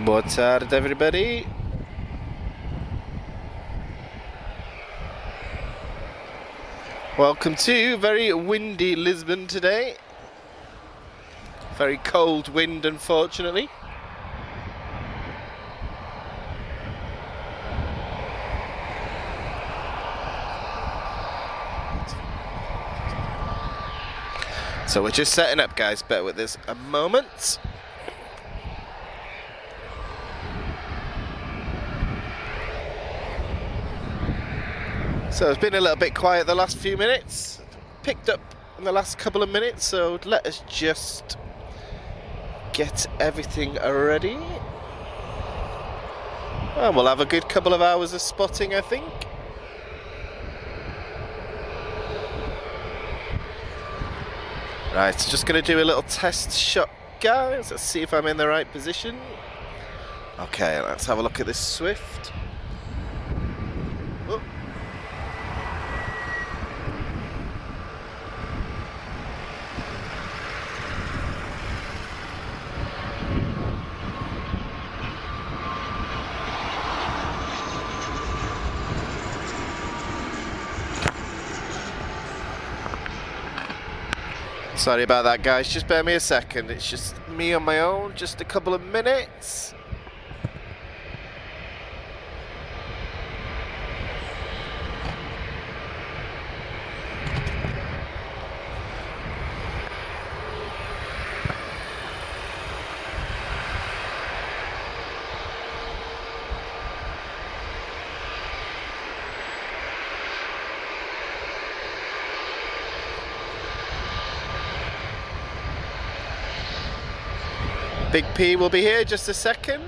Boa tarde, everybody. Welcome to very windy Lisbon today. Very cold wind, unfortunately. So we're just setting up, guys. Bear with us a moment. So it's been a little bit quiet the last few minutes. Picked up in the last couple of minutes, so let us just get everything ready. And we'll have a good couple of hours of spotting, I think. Right, just going to do a little test shot, guys. Let's see if I'm in the right position. Okay, let's have a look at this Swift. Oh. Sorry about that, guys, just bear me a second. It's just me on my own, just a couple of minutes. Big P will be here just a second.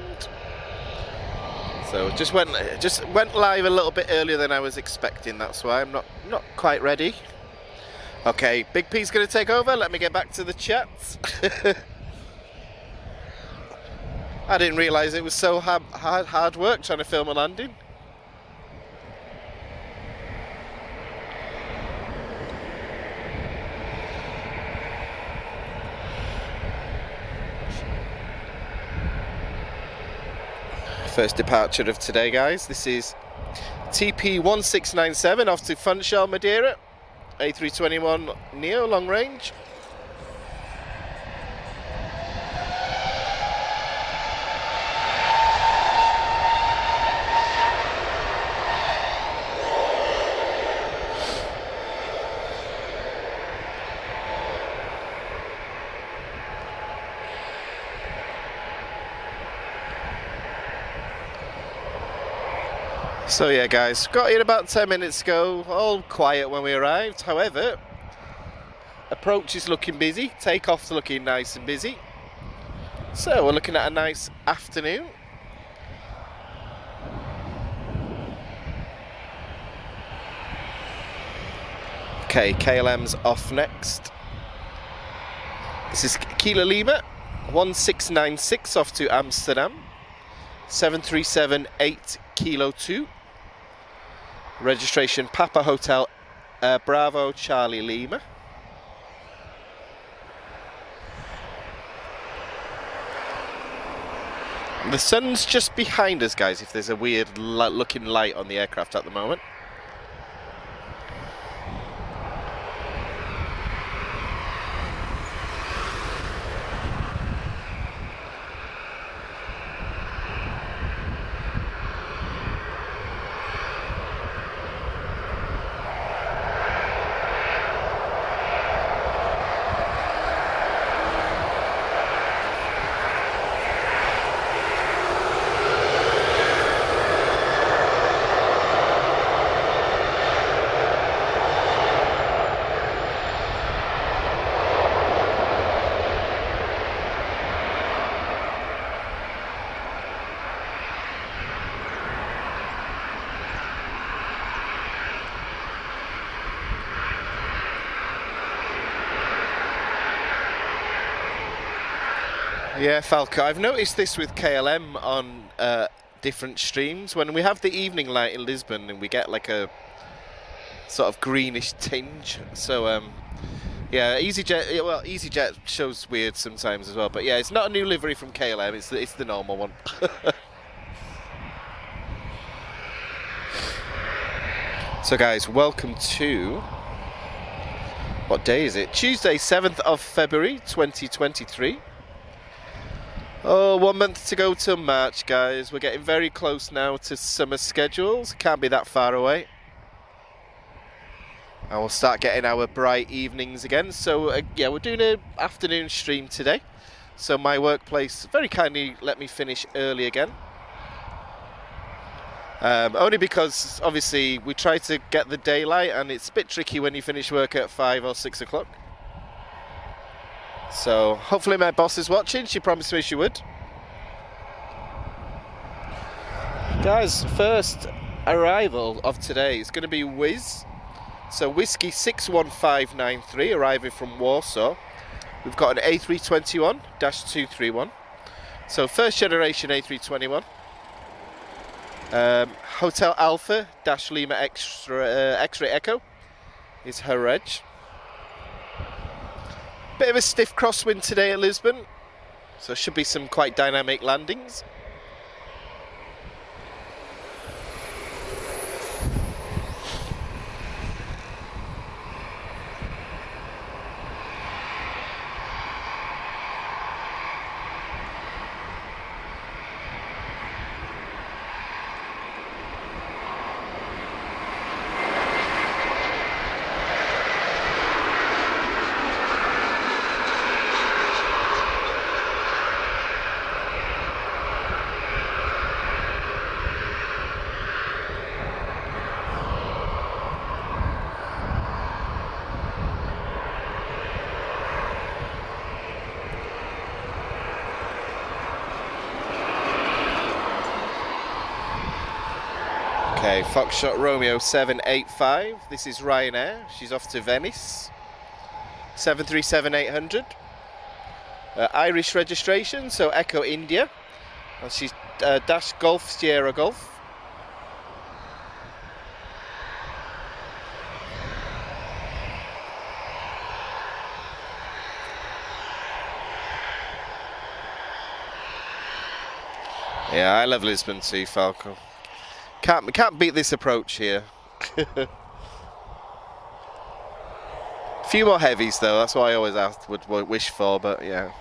So just went live a little bit earlier than I was expecting. That's why I'm not quite ready. Okay, Big P's going to take over. Let me get back to the chat. I didn't realise it was so hard work trying to film a landing. First departure of today, guys. This is TP1697 off to Funchal, Madeira. A321 Neo long range. So yeah, guys, got here about 10 minutes ago, all quiet when we arrived. However, approach is looking busy, takeoff's looking nice and busy. So we're looking at a nice afternoon. Okay, KLM's off next. This is Kilo Lima, 1696 off to Amsterdam, 7378 Kilo 2. Registration Papa Hotel Bravo Charlie Lima. The sun's just behind us, guys, if there's a weird looking light on the aircraft at the moment. Yeah, Falco, I've noticed this with KLM on different streams. When we have the evening light in Lisbon and we get like a sort of greenish tinge. So Yeah, EasyJet. Well, EasyJet shows weird sometimes as well, but yeah, it's not a new livery from KLM. It's the normal one. So, guys, welcome to what day is it? Tuesday, 7th of February, 2023. Oh, 1 month to go till March, guys. We're getting very close now to summer schedules. Can't be that far away. And we'll start getting our bright evenings again. So yeah, we're doing an afternoon stream today. So my workplace very kindly let me finish early again. Only because obviously we try to get the daylight and it's a bit tricky when you finish work at 5 or 6 o'clock. So hopefully my boss is watching. She promised me she would. Guys, first arrival of today is going to be Wizz. So Whiskey 61593 arriving from Warsaw. We've got an A321-231. So first generation A321. Hotel Alpha-Lima X-Ray Echo is her reg. Bit of a stiff crosswind today at Lisbon. So should be some quite dynamic landings. Okay, Foxtrot Romeo 785. This is Ryanair. She's off to Venice. 737-800. Irish registration, so Echo India. And she's Dash Golf Sierra Golf. Yeah, I love Lisbon too, Falco. Can't beat this approach here. A few more heavies though, that's what I always would wish for, but yeah.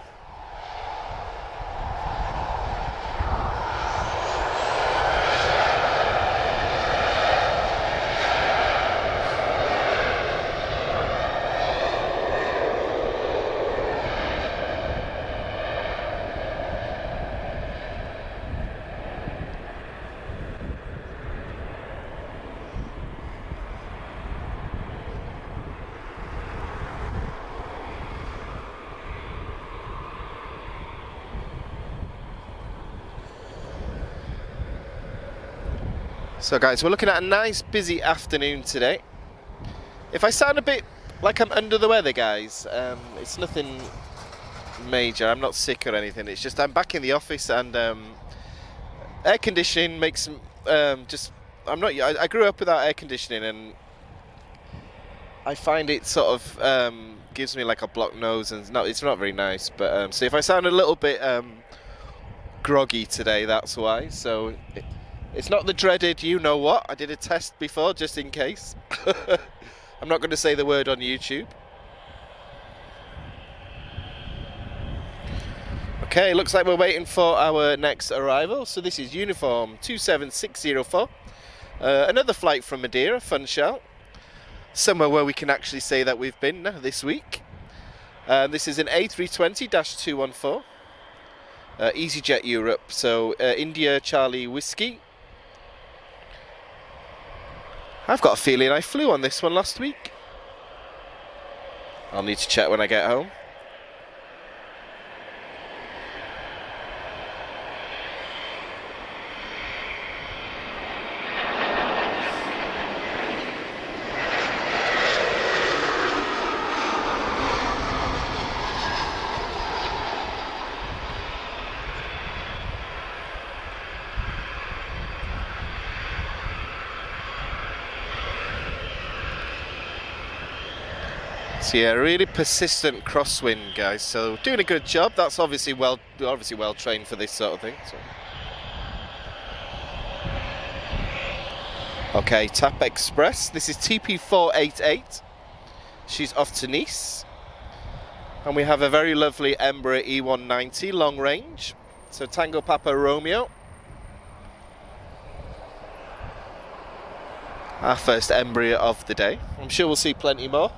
So guys, we're looking at a nice busy afternoon today. If I sound a bit like I'm under the weather, guys, it's nothing major. I'm not sick or anything. It's just I'm back in the office and air conditioning makes I grew up without air conditioning and I find it sort of gives me like a blocked nose and it's not very nice. But so if I sound a little bit groggy today, that's why. So. It's not the dreaded you know what. I did a test before just in case. I'm not going to say the word on YouTube. Okay, looks like we're waiting for our next arrival. So this is Uniform 27604. Another flight from Madeira, Funchal. Somewhere where we can actually say that we've been this week. This is an A320-214. EasyJet Europe. So India Charlie Whiskey. I've got a feeling I flew on this one last week. I'll need to check when I get home. So yeah, really persistent crosswind, guys. So doing a good job. That's obviously well trained for this sort of thing. So. Okay, TAP Express. This is TP488. She's off to Nice. And we have a very lovely Embraer E190 long range. So Tango Papa Romeo. Our first Embraer of the day. I'm sure we'll see plenty more.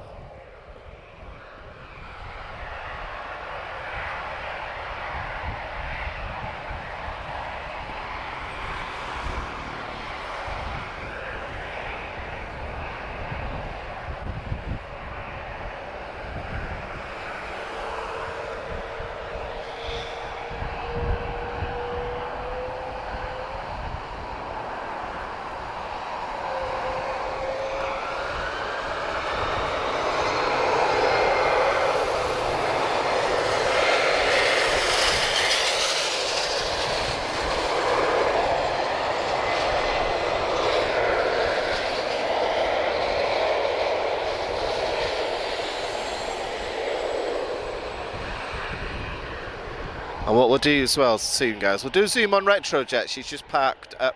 And what we'll do as well soon, guys, we'll do a zoom on Retrojet. She's just parked up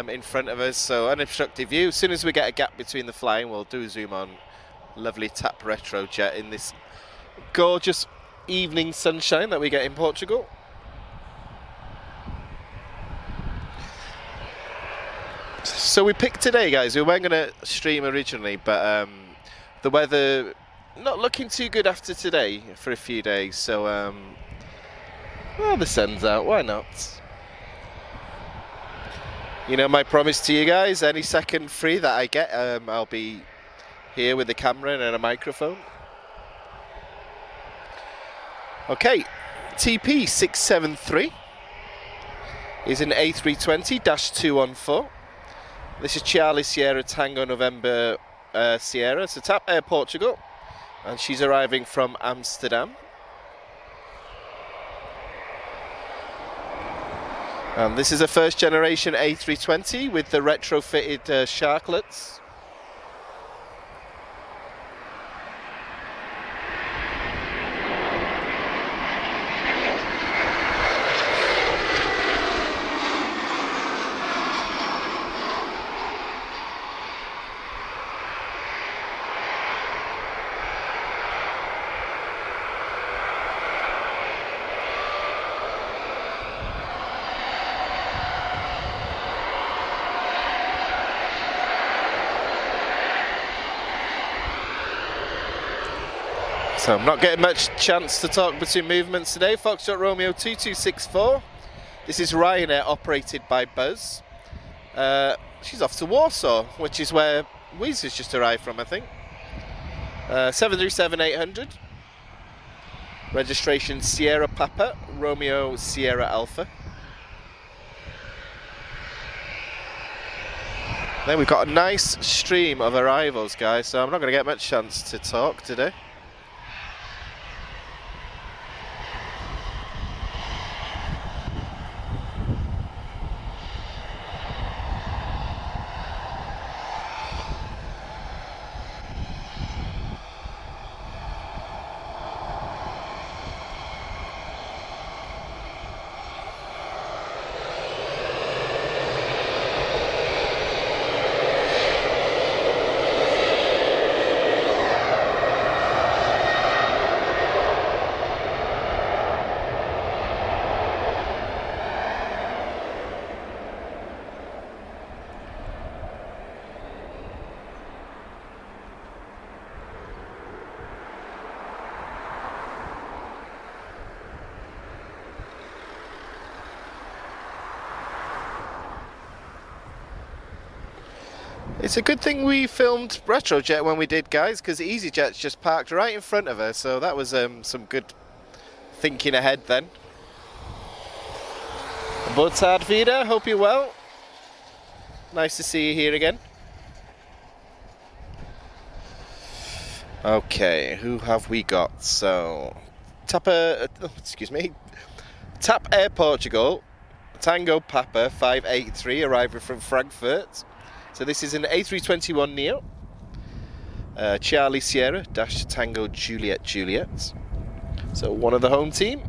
in front of us, so unobstructed view. As soon as we get a gap between the flying, we'll do a zoom on lovely TAP Retrojet in this gorgeous evening sunshine that we get in Portugal. So we picked today, guys. We weren't going to stream originally, but the weather not looking too good after today for a few days, so well, the sun's out, why not? You know, my promise to you guys, any second free that I get, I'll be here with the camera and a microphone. Okay, TP673 is an A320-214. This is Charlie Sierra Tango November Sierra. So TAP Air Portugal, and she's arriving from Amsterdam. This is a first generation A320 with the retrofitted sharklets. So I'm not getting much chance to talk between movements today. Foxtrot Romeo 2264. This is Ryanair operated by Buzz. She's off to Warsaw, which is where Wiz has just arrived from, I think. 737-800. Registration Sierra Papa, Romeo Sierra Alpha. Then we've got a nice stream of arrivals, guys, so I'm not going to get much chance to talk today. It's a good thing we filmed Retrojet when we did, guys, because EasyJet's just parked right in front of her, so that was some good thinking ahead then. Boa tarde, Vida. Hope you're well. Nice to see you here again. Okay, who have we got? So, TAP Air Portugal, Tango Papa 583, arriving from Frankfurt. So this is an A321neo. Charlie Sierra, Dash Tango Juliet Juliet. So one of the home team.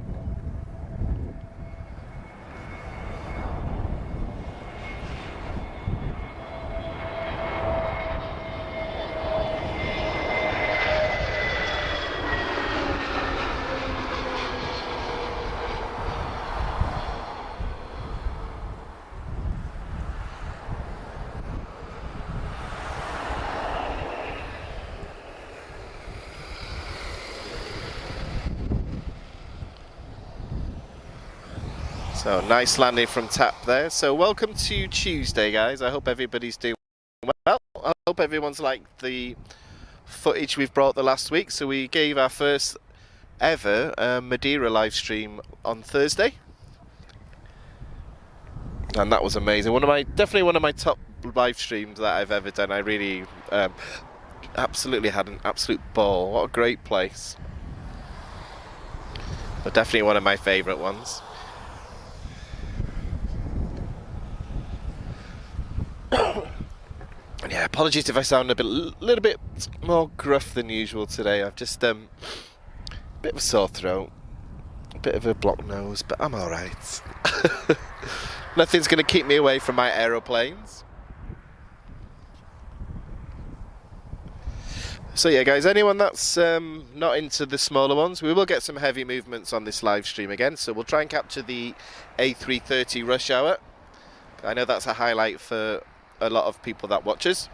So nice landing from tap there. So welcome to Tuesday, guys. I hope everybody's doing well. I hope everyone's liked the footage we've brought the last week. So we gave our first ever Madeira live stream on Thursday, and that was amazing. Definitely one of my top live streams that I've ever done. I really absolutely had an absolute ball. What a great place. But definitely one of my favourite ones. Yeah, apologies if I sound a little bit more gruff than usual today. I've just a bit of a sore throat, a bit of a blocked nose, but I'm alright. Nothing's going to keep me away from my aeroplanes. So yeah, guys, anyone that's not into the smaller ones, we will get some heavy movements on this live stream again. So we'll try and capture the A330 rush hour. I know that's a highlight for a lot of people that watch us.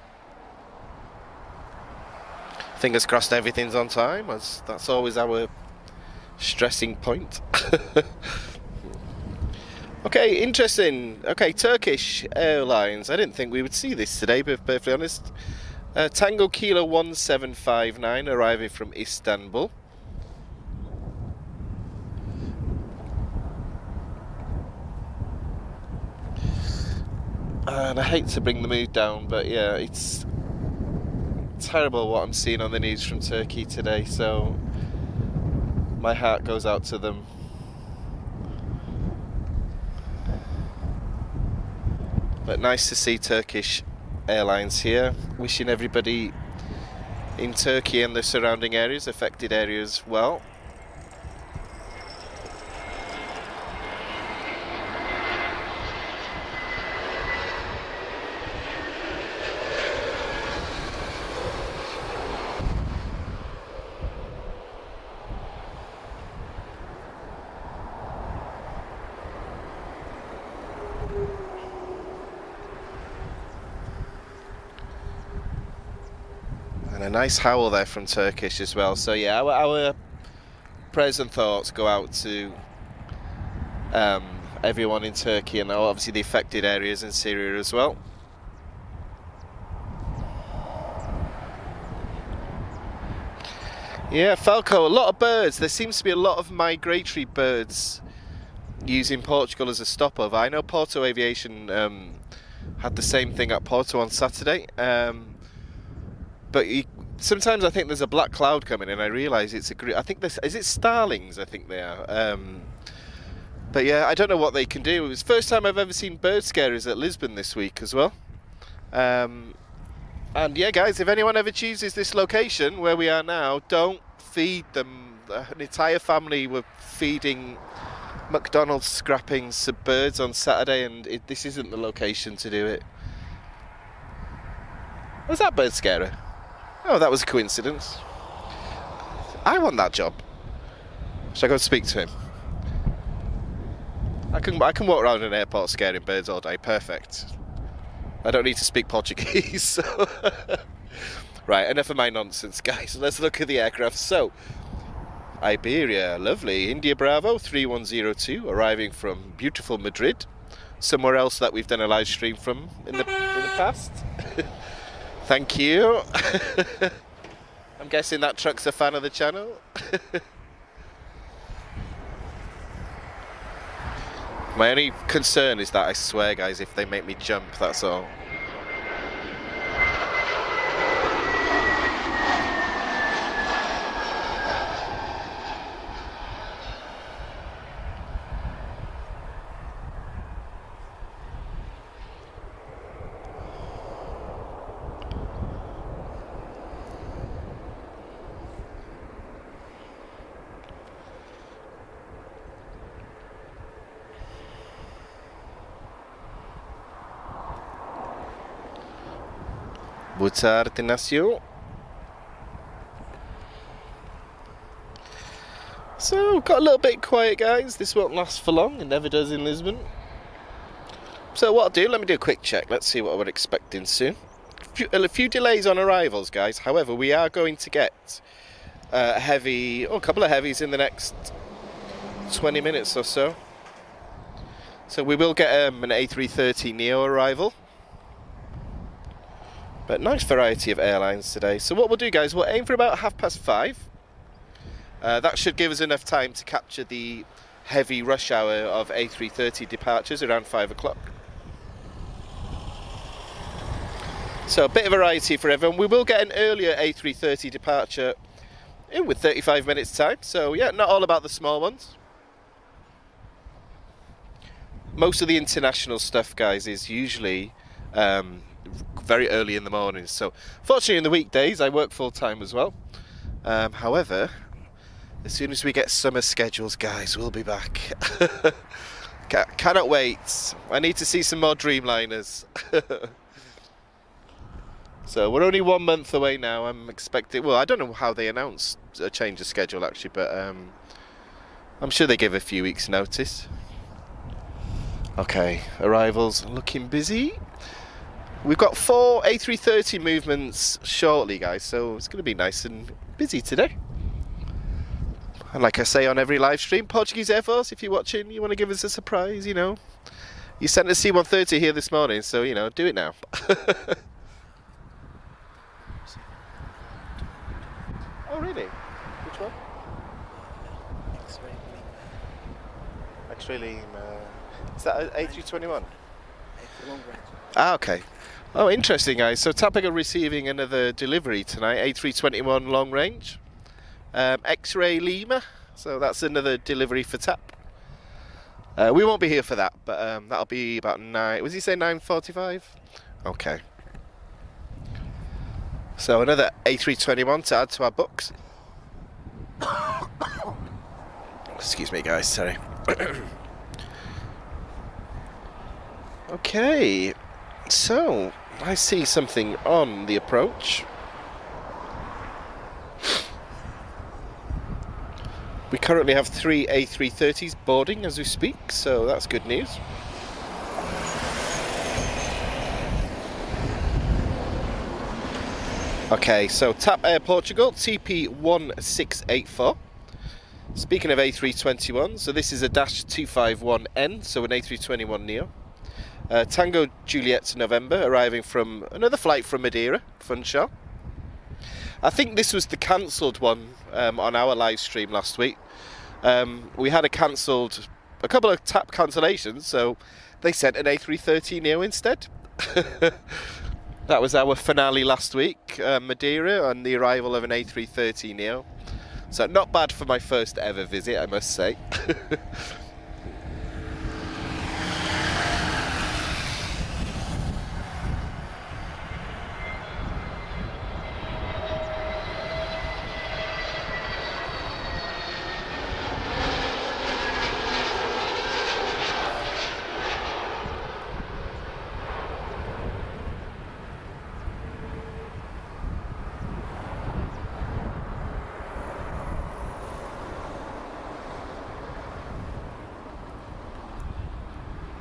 Fingers crossed everything's on time, as that's always our stressing point. Okay, interesting. Okay, Turkish Airlines. I didn't think we would see this today, but perfectly honest. Tango Kilo 1759 arriving from Istanbul. And I hate to bring the mood down, but yeah, it's terrible what I'm seeing on the news from Turkey today, so my heart goes out to them. But nice to see Turkish Airlines here. Wishing everybody in Turkey and the surrounding areas, affected areas, well. And a nice howl there from Turkish as well. So yeah, our prayers and thoughts go out to everyone in Turkey and obviously the affected areas in Syria as well. Yeah, Falco, a lot of birds. There seems to be a lot of migratory birds using Portugal as a stopover. I know Porto Aviation had the same thing at Porto on Saturday. But sometimes I think there's a black cloud coming and I realise it's I think this is it starlings, I think they are. But yeah, I don't know what they can do. It was the first time I've ever seen bird scarers at Lisbon this week as well. And yeah, guys, if anyone ever chooses this location where we are now, don't feed them. An entire family were feeding McDonald's scrappings of birds on Saturday, and this isn't the location to do it. Was that bird scarer? Oh, that was a coincidence. I want that job. Should I go and speak to him? I can walk around an airport scaring birds all day. Perfect. I don't need to speak Portuguese. So right, enough of my nonsense, guys. Let's look at the aircraft. So, Iberia, lovely. India Bravo 3102, arriving from beautiful Madrid. Somewhere else that we've done a live stream from in the past. Thank you. I'm guessing that truck's a fan of the channel. My only concern is that I swear, guys, if they make me jump, that's all. Boa tarde, Nacio. So, got a little bit quiet, guys. This won't last for long. It never does in Lisbon. So what I'll do, let me do a quick check. Let's see what we're expecting soon. A few delays on arrivals, guys. However, we are going to get a couple of heavies in the next 20 minutes or so. So we will get an A330neo arrival. But nice variety of airlines today. So what we'll do, guys, we'll aim for about 5:30. That should give us enough time to capture the heavy rush hour of A330 departures around 5 o'clock. So a bit of variety for everyone. We will get an earlier A330 departure in with 35 minutes time. So yeah, not all about the small ones. Most of the international stuff, guys, is usually very early in the morning. So fortunately in the weekdays I work full time as well. However, as soon as we get summer schedules, guys, we'll be back. Cannot wait. I need to see some more Dreamliners. So we're only 1 month away now. I'm expecting, well, I don't know how they announced a change of schedule actually, but I'm sure they give a few weeks notice. Okay, arrivals looking busy. We've got 4 A330 movements shortly, guys, so it's going to be nice and busy today. And like I say on every live stream, Portuguese Air Force, if you're watching, you want to give us a surprise, you know. You sent a C-130 here this morning, so, you know, do it now. Oh, really? Which one? X-ray Lima. Is that A321? Ah, okay. Oh, interesting, guys. So TAP are receiving another delivery tonight, A321 long range. X-ray Lima, so that's another delivery for TAP. We won't be here for that, but that'll be about 9, was he say 9:45? Okay. So another A321 to add to our books. Excuse me, guys, sorry. Okay, so I see something on the approach. We currently have 3 A330s boarding as we speak, so that's good news. Okay, so TAP Air Portugal, TP1684. Speaking of A321, so this is a -251N, so an A321neo. Tango Juliet November, arriving from another flight from Madeira, Funchal. I think this was the cancelled one on our live stream last week. We had a couple of TAP cancellations, so they sent an A330neo instead. That was our finale last week, Madeira, and the arrival of an A330neo. So not bad for my first ever visit, I must say.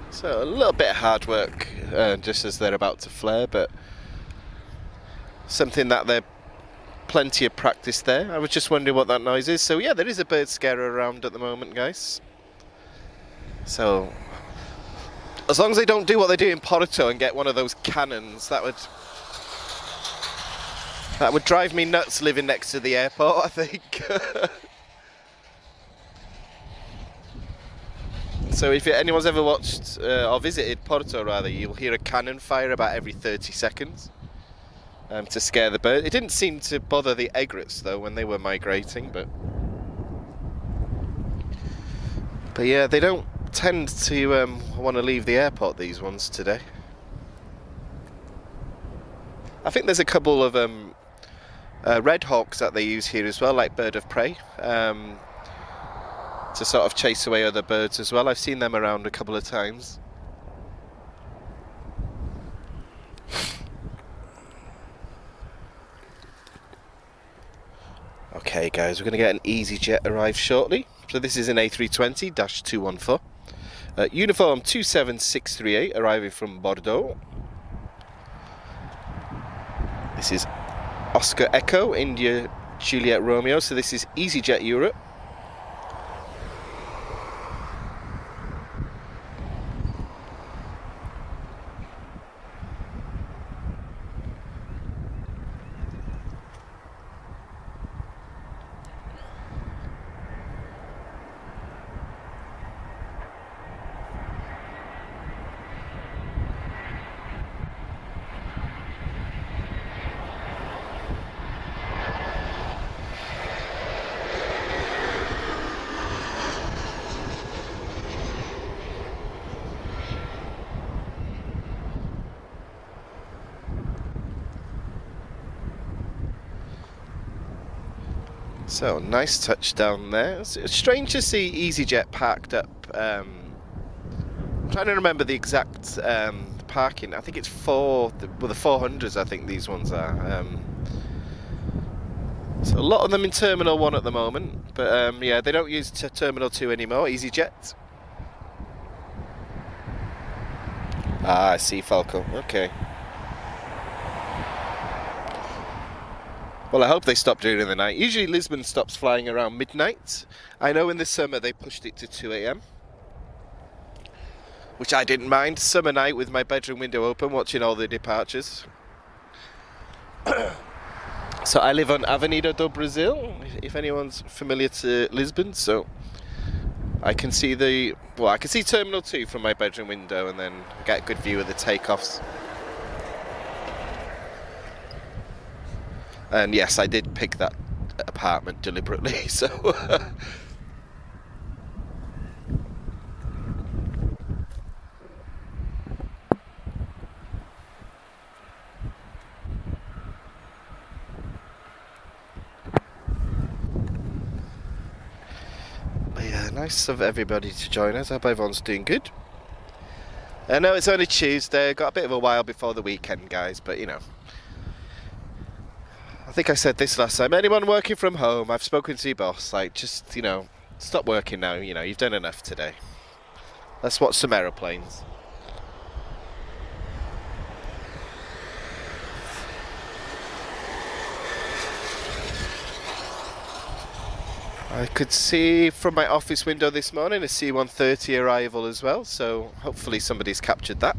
So a little bit of hard work just as they're about to flare, but something that they're plenty of practice there. I was just wondering what that noise is. So yeah, there is a bird scarer around at the moment, guys. So as long as they don't do what they do in Porto and get one of those cannons, that would drive me nuts living next to the airport, I think. So if anyone's ever watched or visited Porto, rather, you'll hear a cannon fire about every 30 seconds to scare the bird. It didn't seem to bother the egrets though when they were migrating, but yeah, they don't tend to want to leave the airport, these ones today. I think there's a couple of red hawks that they use here as well, like bird of prey. To sort of chase away other birds as well. I've seen them around a couple of times. Okay guys, we're going to get an EasyJet arrive shortly. So this is an A320-214. Uniform 27638 arriving from Bordeaux. This is Oscar Echo, India Juliet Romeo, so this is EasyJet Europe. So, nice touchdown there. It's strange to see EasyJet parked up. I'm trying to remember the exact parking. I think it's the 400s, I think these ones are. So a lot of them in Terminal 1 at the moment. But yeah, they don't use Terminal 2 anymore, EasyJet. Ah, I see Falco, okay. Well, I hope they stop doing it in the night. Usually Lisbon stops flying around midnight. I know in the summer they pushed it to 2 AM, which I didn't mind. Summer night with my bedroom window open, watching all the departures. So I live on Avenida do Brasil, if anyone's familiar to Lisbon. So I can see I can see Terminal 2 from my bedroom window, and then get a good view of the takeoffs. And yes, I did pick that apartment deliberately, so... But yeah, nice of everybody to join us. I hope everyone's doing good. I know it's only Tuesday, got a bit of a while before the weekend, guys, but you know. I think I said this last time. Anyone working from home, I've spoken to your boss, like, just, you know, stop working now, you know, you've done enough today. Let's watch some aeroplanes. I could see from my office window this morning a C-130 arrival as well, so hopefully somebody's captured that.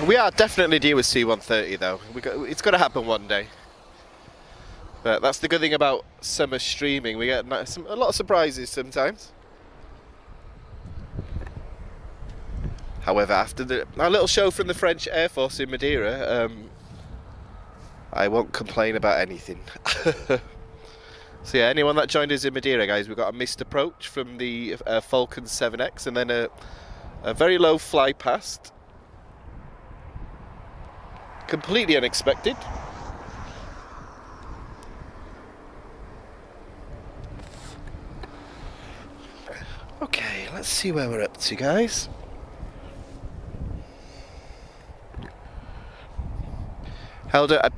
We are definitely due a C-130 though. It's got to happen one day. But that's the good thing about summer streaming. We get a lot of surprises sometimes. However, after our little show from the French Air Force in Madeira, I won't complain about anything. So yeah, anyone that joined us in Madeira, guys, we've got a missed approach from the Falcon 7X, and then a very low fly past. Completely unexpected. Okay, let's see where we're up to, guys.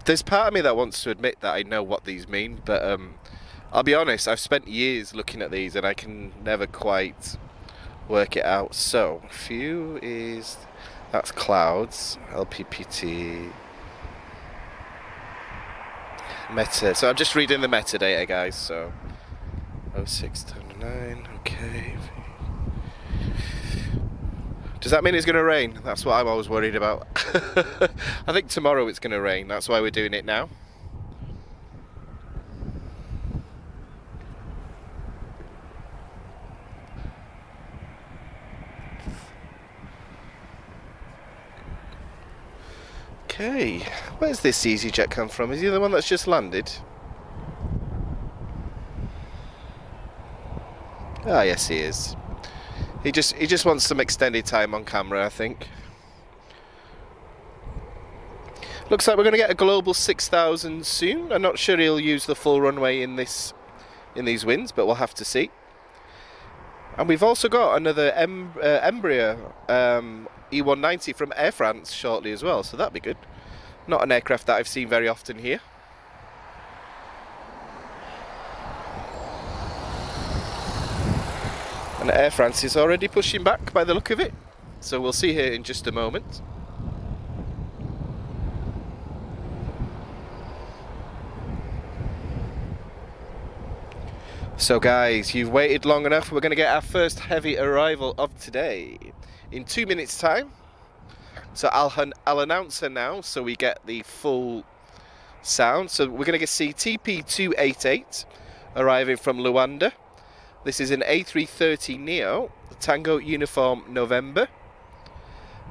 There's part of me that wants to admit that I know what these mean, but I'll be honest, I've spent years looking at these and I can never quite work it out. So, view is... That's clouds, LPPT, meta. So I'm just reading the metadata, guys. So 0629, okay. Does that mean it's going to rain? That's what I'm always worried about. I think tomorrow it's going to rain. That's why we're doing it now. Okay, where's this EasyJet come from? Is he the one that's just landed? Ah, yes, he is. He just wants some extended time on camera, I think. Looks like we're going to get a global 6000 soon. I'm not sure he'll use the full runway in these winds, but we'll have to see. And we've also got another Embraer E190 from Air France shortly as well, so that'd be good. Not an aircraft that I've seen very often here. And Air France is already pushing back by the look of it, so we'll see her in just a moment. So guys, you've waited long enough. We're going to get our first heavy arrival of today in 2 minutes time. So I'll announce her now so we get the full sound. So we're going to see TP288 arriving from Luanda. This is an A330neo, Tango Uniform November.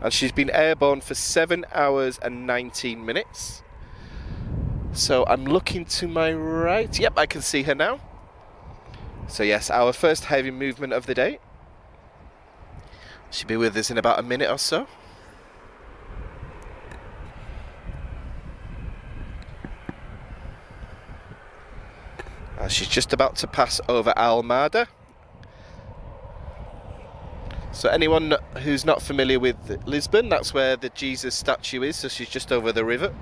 And she's been airborne for 7 hours and 19 minutes. So I'm looking to my right. Yep, I can see her now. So yes, our first heavy movement of the day. She'll be with us in about a minute or so. She's just about to pass over Almada. So anyone who's not familiar with Lisbon, that's where the Jesus statue is, so she's just over the river.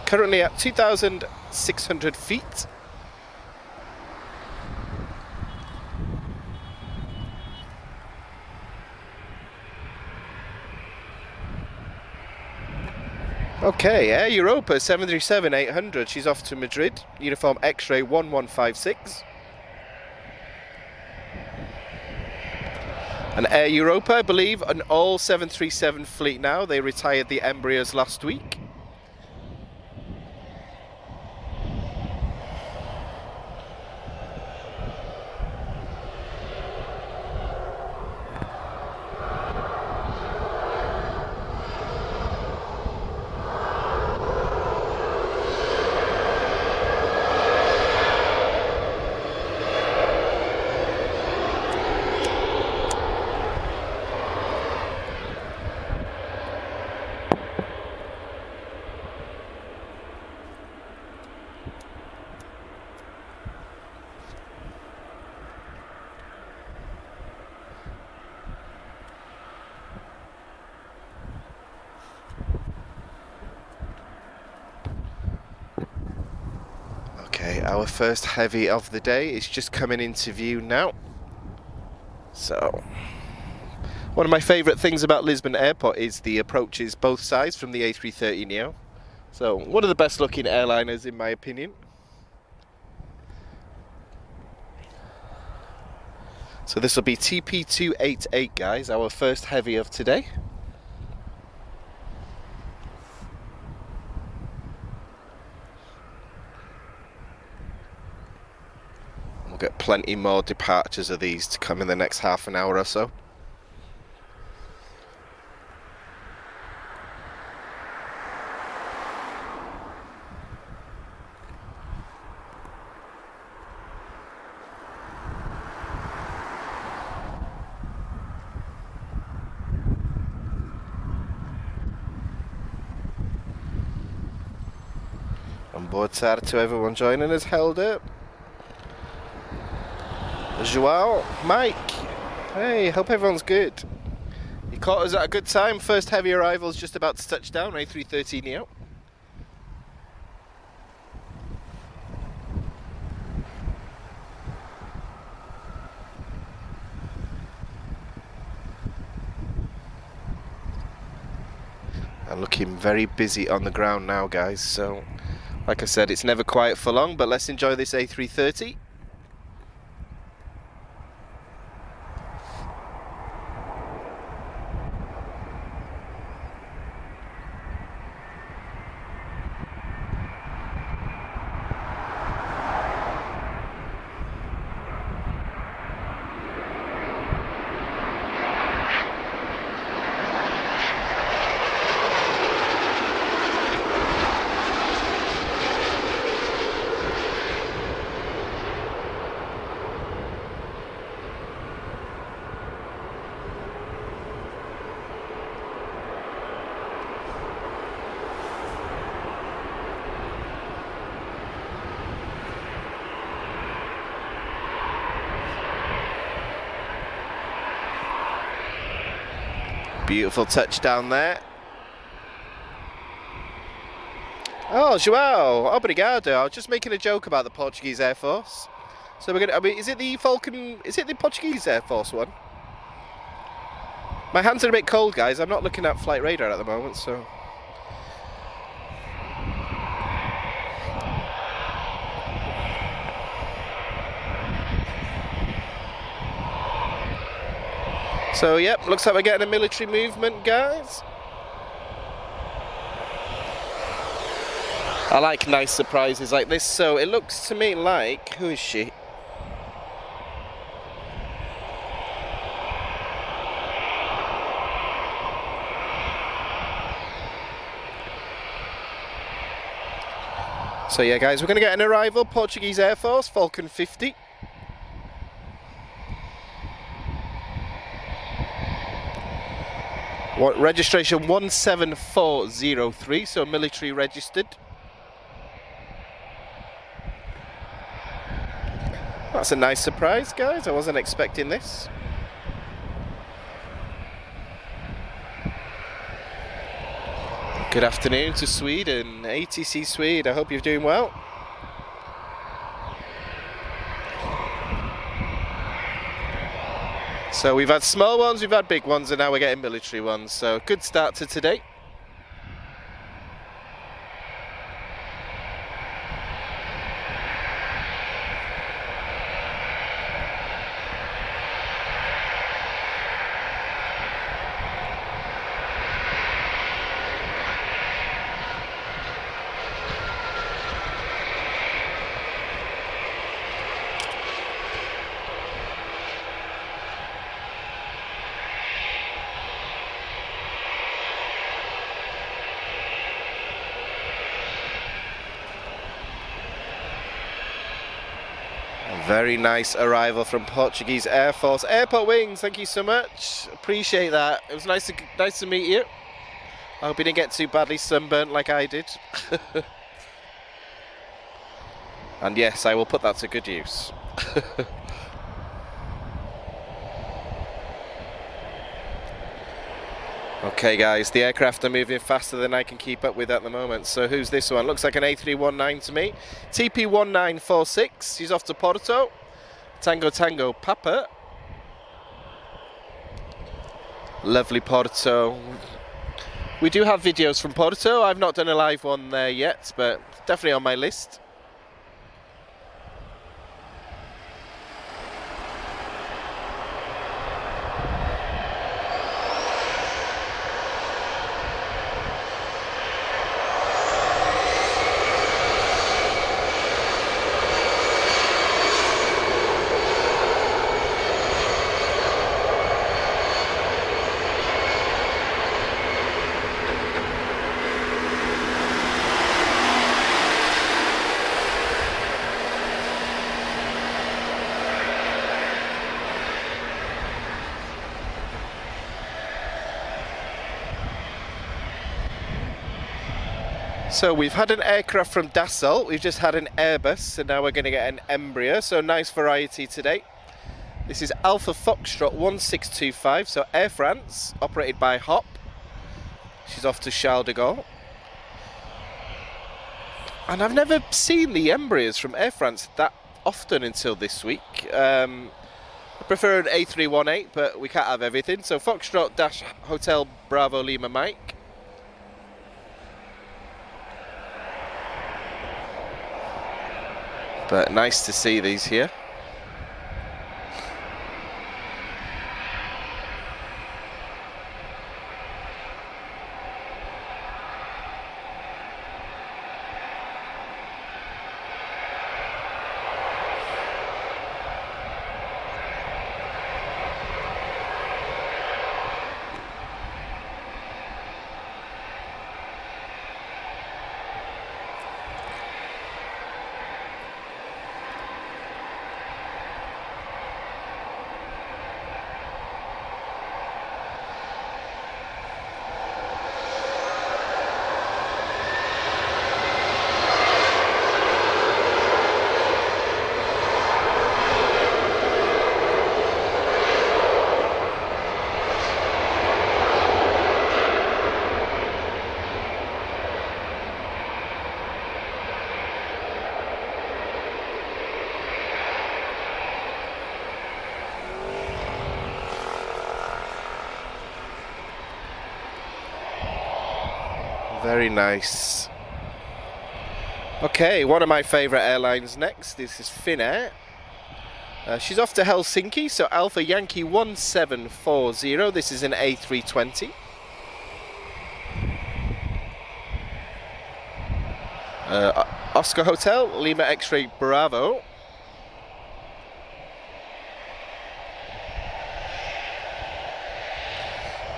Currently at 2,600 feet. Okay, Air Europa 737-800, she's off to Madrid, uniform X-ray 1156. And Air Europa, I believe, an all 737 fleet now. They retired the Embraers last week. Okay, our first heavy of the day is just coming into view now. So, one of my favourite things about Lisbon Airport is the approaches both sides from the A330neo. So, one of the best looking airliners in my opinion. So this will be TP288 guys, our first heavy of today. Get plenty more departures of these to come in the next half an hour or so. On board side to everyone joining us, held up. Joao, Mike, hey, hope everyone's good. You caught us at a good time. First heavy arrival's just about to touch down, A330neo. I'm looking very busy on the ground now, guys, so like I said, it's never quiet for long, but let's enjoy this A330. Beautiful touchdown there. Oh, João, obrigado. I was just making a joke about the Portuguese Air Force. So we're gonna. I mean, is it the Falcon? Is it the Portuguese Air Force one? My hands are a bit cold, guys. I'm not looking at flight radar at the moment, so. So, yep, looks like we're getting a military movement, guys. I like nice surprises like this, so it looks to me like... Who is she? So yeah, guys, we're going to get an arrival, Portuguese Air Force, Falcon 50. What, registration 17403, so military registered. That's a nice surprise, guys. I wasn't expecting this. Good afternoon to Sweden, ATC Swede. I hope you're doing well. So we've had small ones, we've had big ones, and now we're getting military ones. So good start to today. Very nice arrival from Portuguese Air Force. Airport Wings, thank you so much. Appreciate that. It was nice to meet you. I hope you didn't get too badly sunburnt like I did. And yes, I will put that to good use. Okay guys, the aircraft are moving faster than I can keep up with at the moment. So who's this one? Looks like an A319 to me. TP1946, she's off to Porto. Tango Tango Papa. Lovely Porto. We do have videos from Porto. I've not done a live one there yet, but definitely on my list. So we've had an aircraft from Dassault, we've just had an Airbus, and now we're going to get an Embraer, so nice variety today. This is Alpha Foxtrot 1625, so Air France, operated by Hop. She's off to Charles de Gaulle. And I've never seen the Embraers from Air France that often until this week. I prefer an A318, but we can't have everything. So Foxtrot Dash Hotel Bravo Lima Mike. But nice to see these here. Very nice. Okay, one of my favourite airlines next. This is Finnair. She's off to Helsinki, so Alpha Yankee 1740. This is an A320. Oscar Hotel, Lima X-Ray Bravo.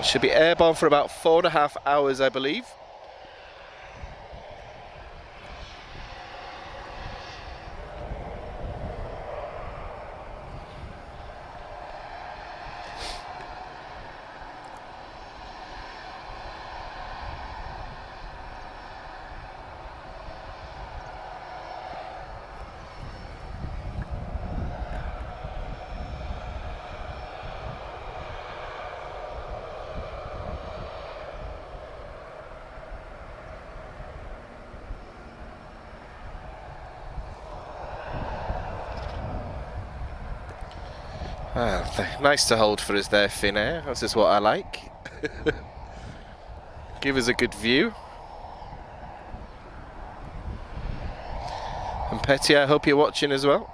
Should be airborne for about 4.5 hours, I believe. Nice to hold for us there, Finnair. This is what I like. Give us a good view. And Petty, I hope you're watching as well.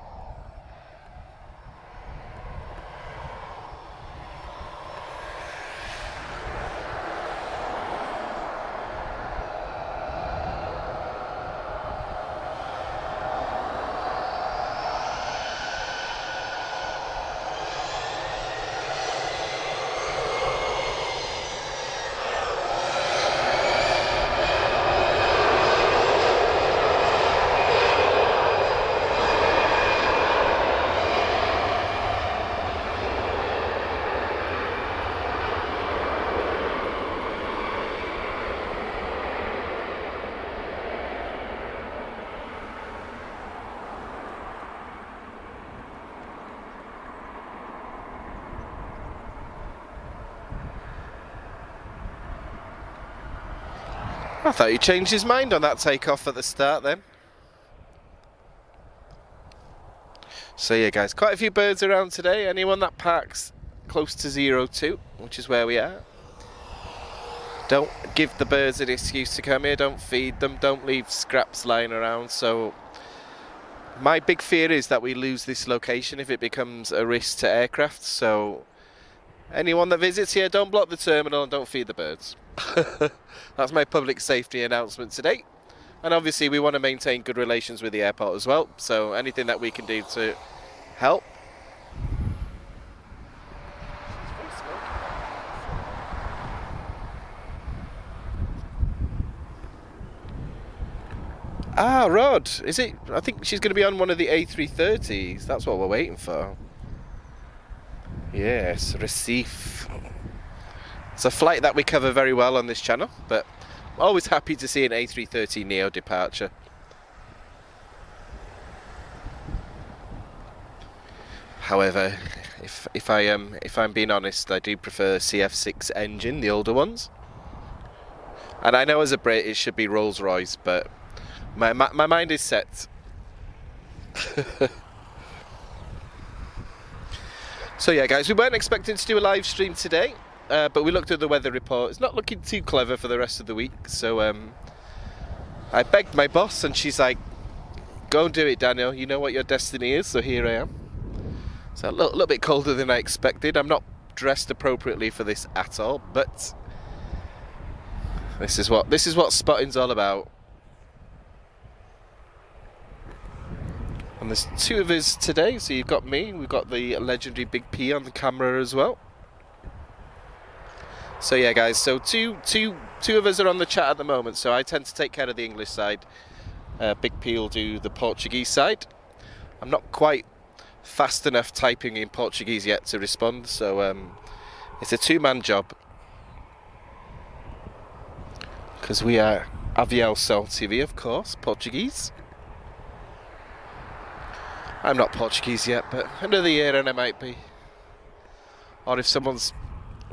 I thought he changed his mind on that takeoff at the start then. So yeah guys, quite a few birds around today. Anyone that parks close to 02, which is where we are, don't give the birds an excuse to come here, don't feed them, don't leave scraps lying around. So my big fear is that we lose this location if it becomes a risk to aircraft. So anyone that visits here, don't block the terminal and don't feed the birds. That's my public safety announcement today. And obviously we want to maintain good relations with the airport as well, so anything that we can do to help. Ah, Rod, is it? I think she's going to be on one of the A330s. That's what we're waiting for. Yes, Recife. It's a flight that we cover very well on this channel, but always happy to see an A330 Neo departure. However, if I'm being honest, I do prefer CF6 engine, the older ones. And I know as a Brit it should be Rolls-Royce, but my mind is set. So yeah guys, we weren't expecting to do a live stream today, but we looked at the weather report. It's not looking too clever for the rest of the week, so I begged my boss and she's like, go and do it, Daniel, you know what your destiny is. So here I am. So a little bit colder than I expected. I'm not dressed appropriately for this at all, but this is what spotting's all about. And there's two of us today, so you've got me, we've got the legendary Big P on the camera as well. So yeah guys, so two of us are on the chat at the moment, so I tend to take care of the English side. Big P will do the Portuguese side. I'm not quite fast enough typing in Portuguese yet to respond, so it's a two-man job. Because we are Aviação TV, of course, Portuguese. I'm not Portuguese yet, but another year and I might be. Or if someone's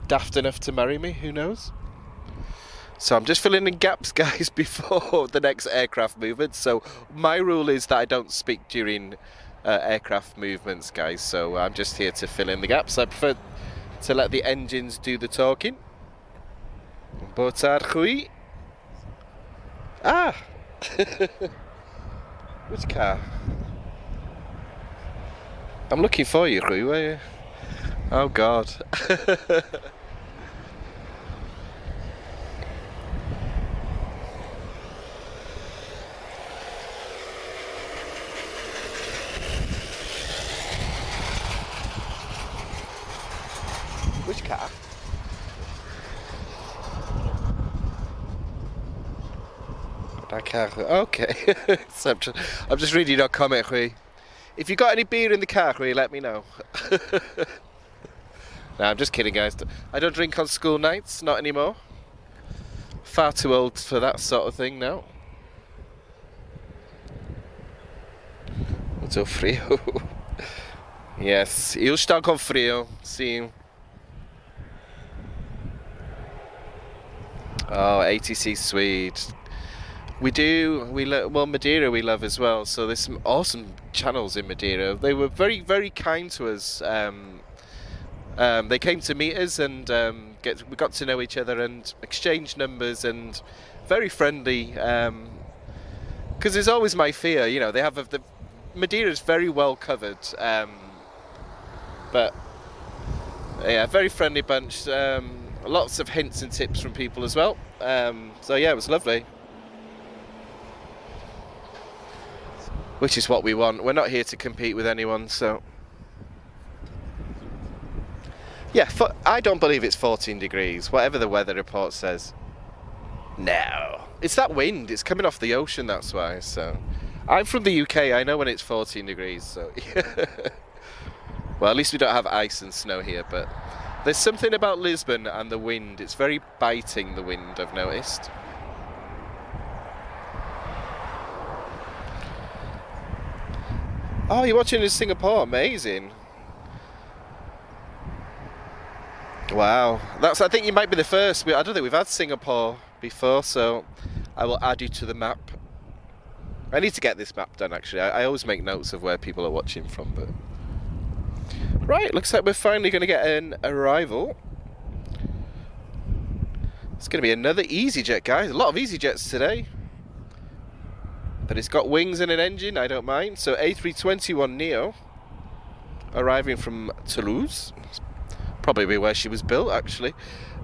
daft enough to marry me, who knows? So I'm just filling in gaps, guys, before the next aircraft movement. So my rule is that I don't speak during aircraft movements, guys. So I'm just here to fill in the gaps. I prefer to let the engines do the talking. Boa tarde, Rui. Ah! Which car? I'm looking for you, Rui. Where are you? Oh God. Which car? That car. Okay. So I'm just reading your comment, Rui. If you got any beer in the car, Rui, let me know. No, I'm just kidding, guys. I don't drink on school nights, not anymore. Far too old for that sort of thing now. Muito frio. Yes, eu estou com frio, sim. Oh, ATC Swede. We do. Well, Madeira we love as well. So there's some awesome channels in Madeira. They were very, very kind to us. They came to meet us and we got to know each other and exchange numbers and very friendly. Because there's always my fear, you know. They have the Madeira's very well covered, but yeah, very friendly bunch. Lots of hints and tips from people as well. So yeah, it was lovely. Which is what we want. We're not here to compete with anyone, so yeah. I don't believe it's 14 degrees, whatever the weather report says. No, it's that wind. It's coming off the ocean. That's why. So I'm from the UK. I know when it's 14 degrees. So well, at least we don't have ice and snow here, but there's something about Lisbon and the wind. It's very biting, the wind, I've noticed. Oh, you're watching in Singapore? Amazing. Wow. I think you might be the first. I don't think we've had Singapore before, so I will add you to the map. I need to get this map done, actually. I always make notes of where people are watching from, but... Right, looks like we're finally going to get an arrival. It's going to be another EasyJet, guys. A lot of EasyJets today. But it's got wings and an engine, I don't mind. So A321neo, arriving from Toulouse. Probably where she was built, actually.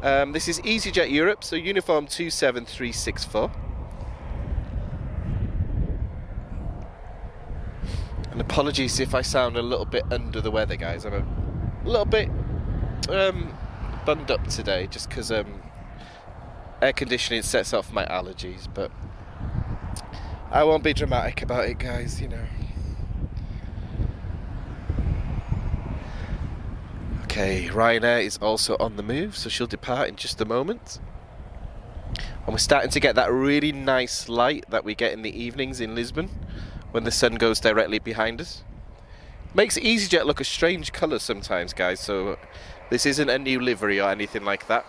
This is EasyJet Europe, so uniform 27364. And apologies if I sound a little bit under the weather, guys. I'm a little bit bunged up today, just because air conditioning sets off my allergies, but I won't be dramatic about it, guys, you know. Okay, Ryanair is also on the move, so she'll depart in just a moment. And we're starting to get that really nice light that we get in the evenings in Lisbon when the sun goes directly behind us. Makes EasyJet look a strange colour sometimes, guys, so this isn't a new livery or anything like that.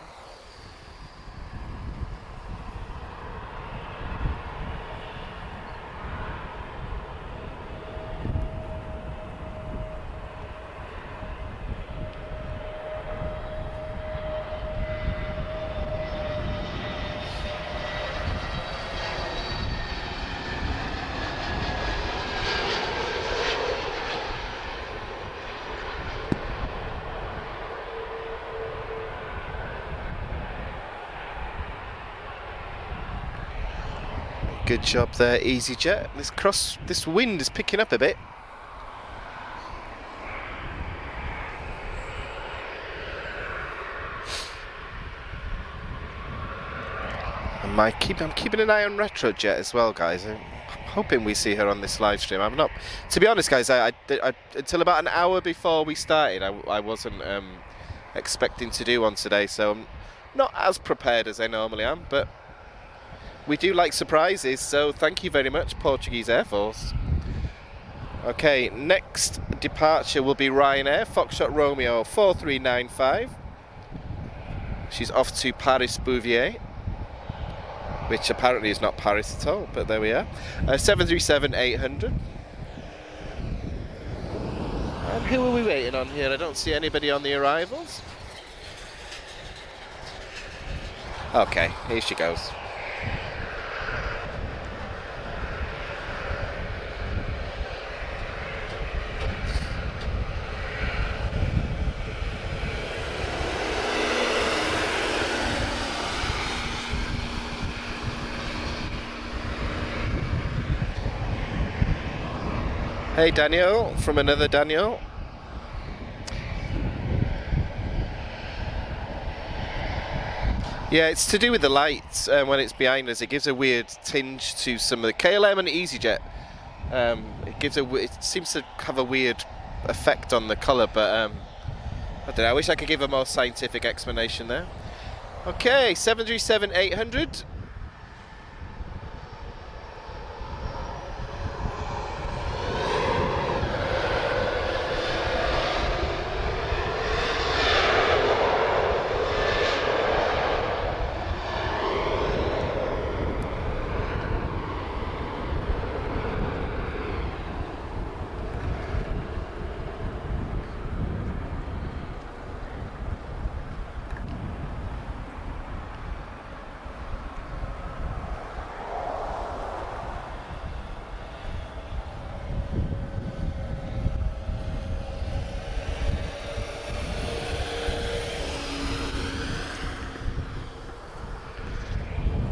Good job there, EasyJet. This wind is picking up a bit. And I'm keeping an eye on Retrojet as well, guys. I'm hoping we see her on this live stream. I'm not, to be honest, guys. I until about an hour before we started, I wasn't expecting to do one today, so I'm not as prepared as I normally am, but we do like surprises, so thank you very much, Portuguese Air Force. Okay, next departure will be Ryanair, Foxtrot Romeo 4395. She's off to Paris Bouvier, which apparently is not Paris at all, but there we are. 737-800. And who are we waiting on here? I don't see anybody on the arrivals. Okay, here she goes. Hey Daniel, from another Daniel. Yeah, it's to do with the lights when it's behind us. It gives a weird tinge to some of the KLM and EasyJet. It seems to have a weird effect on the colour, but I don't know. I wish I could give a more scientific explanation there. Okay, 737-800.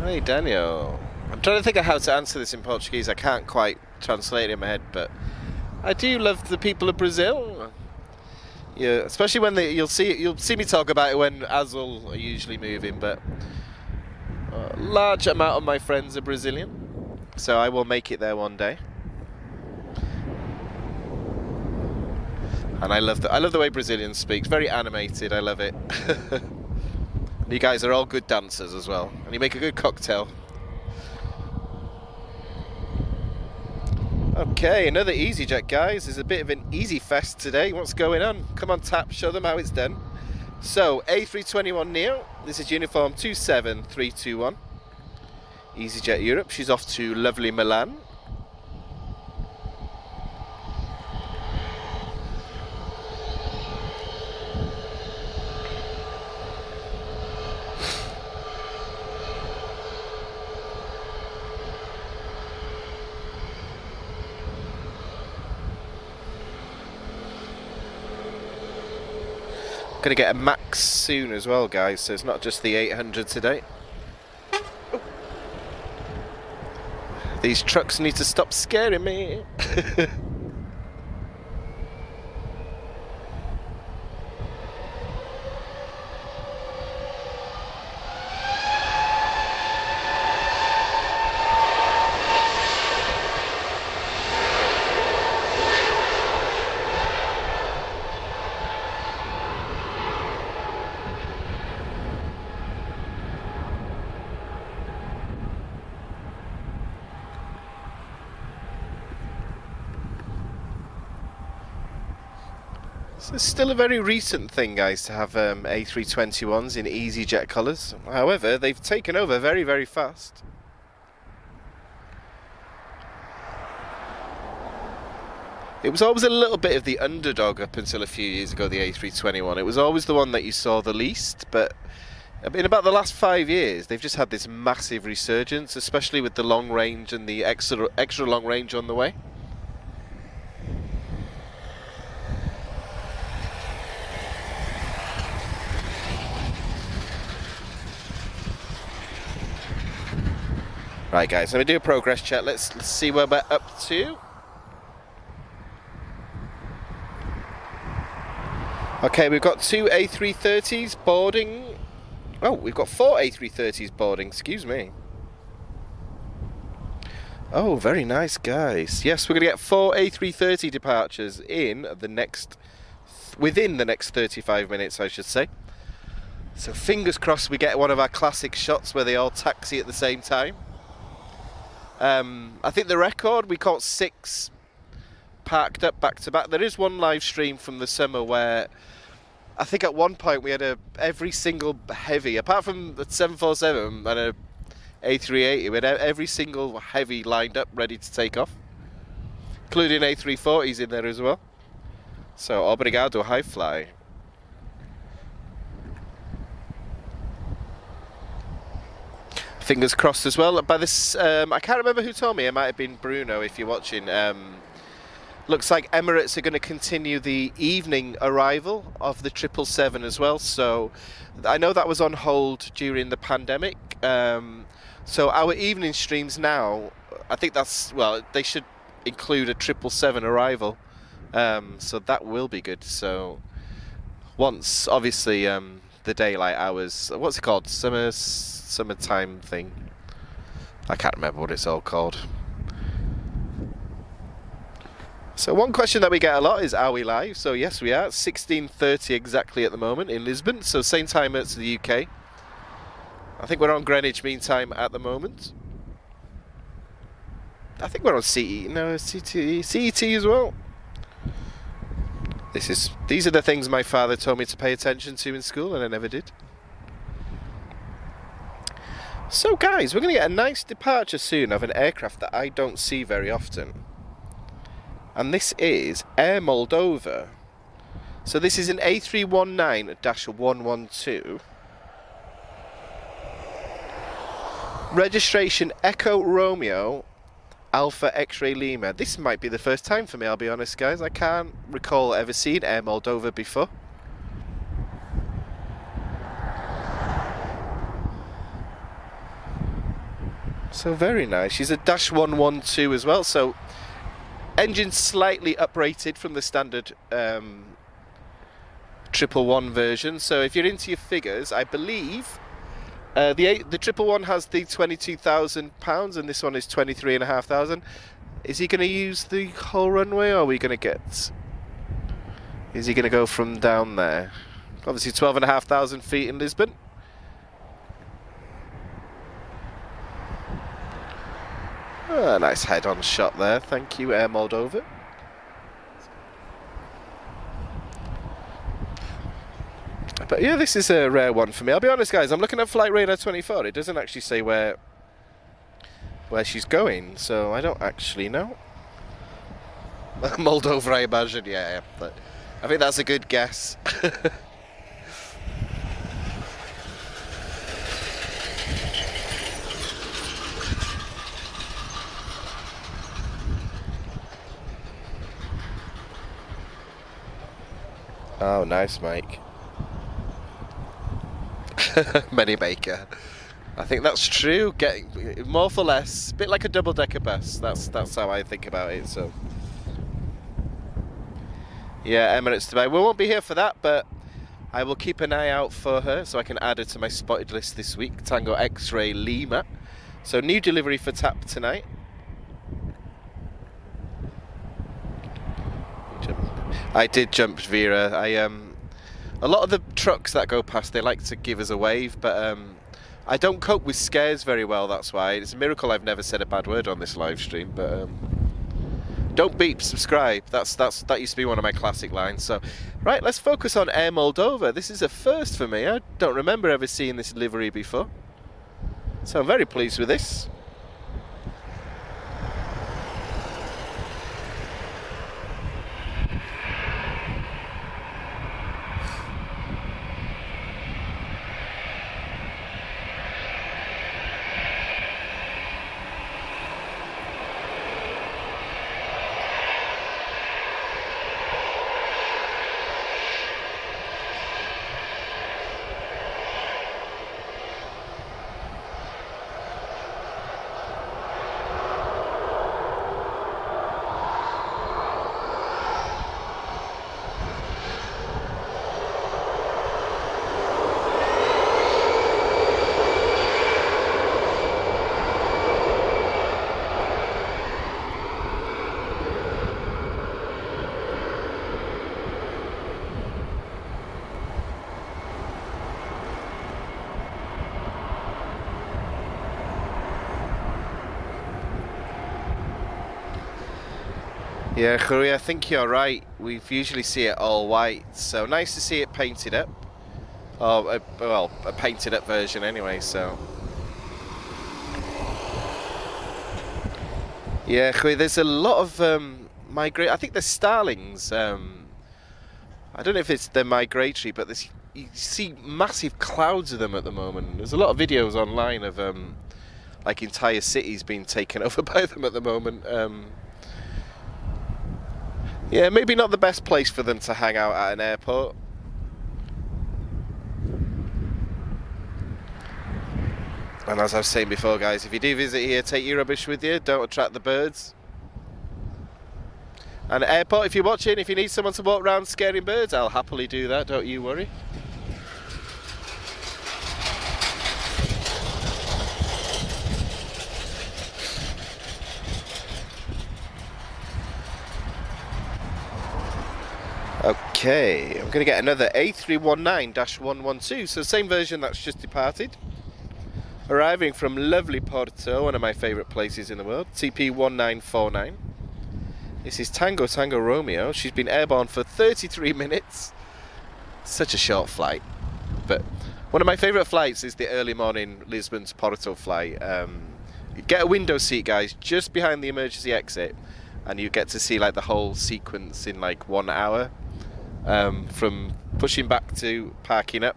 Hey Daniel, I'm trying to think of how to answer this in Portuguese. I can't quite translate it in my head, but I do love the people of Brazil. Yeah, especially when you'll see me talk about it when Azul are usually moving, but a large amount of my friends are Brazilian, so I will make it there one day. And I love the way Brazilians speak. It's very animated. I love it. You guys are all good dancers as well, and you make a good cocktail. Okay, another EasyJet, guys. There's a bit of an easy fest today. What's going on? Come on, Tap, show them how it's done. So, A321neo, this is uniform 27321. EasyJet Europe, she's off to lovely Milan. Gonna get a max soon as well, guys, so it's not just the 800 today. These trucks need to stop scaring me. It's still a very recent thing, guys, to have A321s in EasyJet colours. However, they've taken over very, very fast. It was always a little bit of the underdog up until a few years ago, the A321. It was always the one that you saw the least, but in about the last 5 years, they've just had this massive resurgence, especially with the long range and the extra long range on the way. Right, guys, let me do a progress check. Let's see where we're up to. Okay, we've got 2 A330s boarding. Oh, we've got 4 A330s boarding, excuse me. Oh, very nice, guys. Yes, we're going to get 4 A330 departures within the next 35 minutes, I should say. So fingers crossed we get one of our classic shots where they all taxi at the same time. I think the record, we caught 6 parked up back to back. There is one live stream from the summer where I think at one point we had every single heavy, apart from the 747 and a A380, we had every single heavy lined up ready to take off, including A340s in there as well. So obrigado, high fly. Fingers crossed as well. By this, I can't remember who told me. It might have been Bruno, if you're watching. Looks like Emirates are going to continue the evening arrival of the 777 as well. So I know that was on hold during the pandemic. So our evening streams now, I think that's, well, they should include a 777 arrival, so that will be good. So once, obviously, the daylight hours, what's it called, summertime thing, I can't remember what it's all called. So one question that we get a lot is, are we live? So yes, we are. It's 16:30 exactly at the moment in Lisbon, so same time as the UK. I think we're on Greenwich Mean Time at the moment. I think we're on CET as well. These are the things my father told me to pay attention to in school, and I never did. So guys, we're going to get a nice departure soon of an aircraft that I don't see very often. And this is Air Moldova. So this is an A319-112. Registration Echo Romeo Alpha X-Ray Lima. This might be the first time for me, I'll be honest guys. I can't recall ever seeing Air Moldova before. So very nice. She's a -112 as well, so engine slightly uprated from the standard 111 version. So if you're into your figures, I believe the 111 has the £22,000 and this one is 23,500. Is he going to use the whole runway, or are we going to get... Is he going to go from down there? Obviously 12,500 feet in Lisbon. Oh, nice head-on shot there. Thank you, Air Moldova. But yeah, this is a rare one for me. I'll be honest, guys. I'm looking at Flight Radar 24. It doesn't actually say where she's going, so I don't actually know. Moldova, I imagine. Yeah, but I think that's a good guess. Oh, nice, Mike. Many maker. I think that's true. Getting more for less, a bit like a double-decker bus. That's how I think about it. So, yeah, Emirates Dubai. We won't be here for that, but I will keep an eye out for her so I can add her to my spotted list this week. Tango X-Ray Lima. So new delivery for TAP tonight. I did jump Vera. A lot of the trucks that go past, they like to give us a wave, but I don't cope with scares very well, that's why. It's a miracle I've never said a bad word on this live stream, but don't beep, subscribe. That used to be one of my classic lines. So, right, let's focus on Air Moldova. This is a first for me. I don't remember ever seeing this livery before. So I'm very pleased with this. Yeah, Khoury, I think you're right. We usually see it all white, so nice to see it painted up. Oh, well, a painted up version anyway, so. Yeah, Khoury, there's a lot of I think there's starlings. I don't know if it's the migratory, but you see massive clouds of them at the moment. There's a lot of videos online of like entire cities being taken over by them at the moment. Yeah, maybe not the best place for them to hang out at an airport. And as I was saying before, guys, if you do visit here, take your rubbish with you. Don't attract the birds. And airport, if you're watching, if you need someone to walk around scaring birds, I'll happily do that, don't you worry. Okay, I'm going to get another A319-112, so same version that's just departed. Arriving from lovely Porto, one of my favourite places in the world, TP1949. This is Tango Tango Romeo. She's been airborne for 33 minutes. Such a short flight. But one of my favourite flights is the early morning Lisbon to Porto flight. You get a window seat, guys, just behind the emergency exit, and you get to see like the whole sequence in like 1 hour. From pushing back to parking up.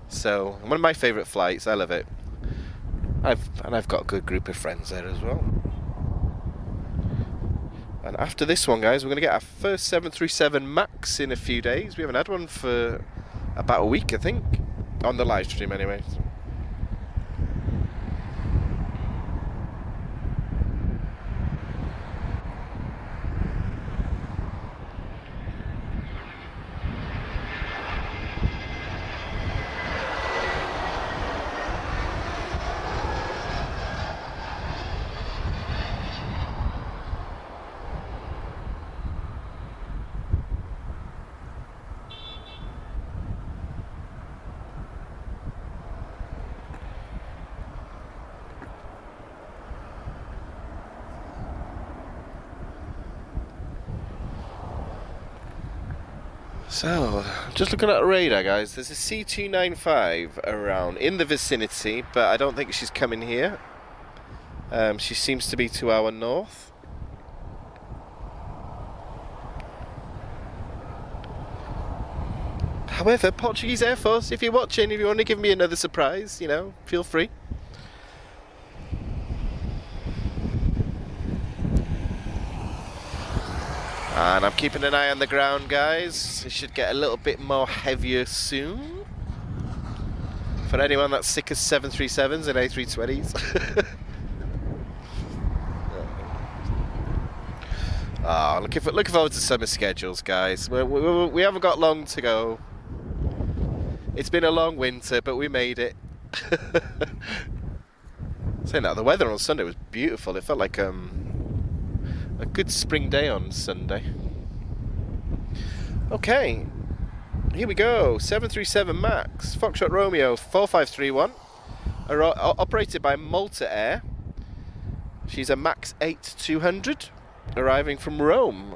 So one of my favourite flights. I love it. I've got a good group of friends there as well. And after this one, guys, we're going to get our first 737 MAX in a few days. We haven't had one for about a week, I think, on the live stream anyway. So, just looking at the radar, guys, there's a C295 around in the vicinity, but I don't think she's coming here. She seems to be to our north. However, Portuguese Air Force, if you're watching, if you want to give me another surprise, you know, feel free. And I'm keeping an eye on the ground, guys. It should get a little bit more heavier soon. For anyone that's sick of 737s and A320s. Ah, looking forward to summer schedules, guys. We haven't got long to go. It's been a long winter, but we made it. Saying that, the weather on Sunday was beautiful. It felt like a good spring day on Sunday. Okay, here we go. 737 MAX, Foxtrot Romeo 4531, operated by Malta Air. She's a MAX 8-200, arriving from Rome.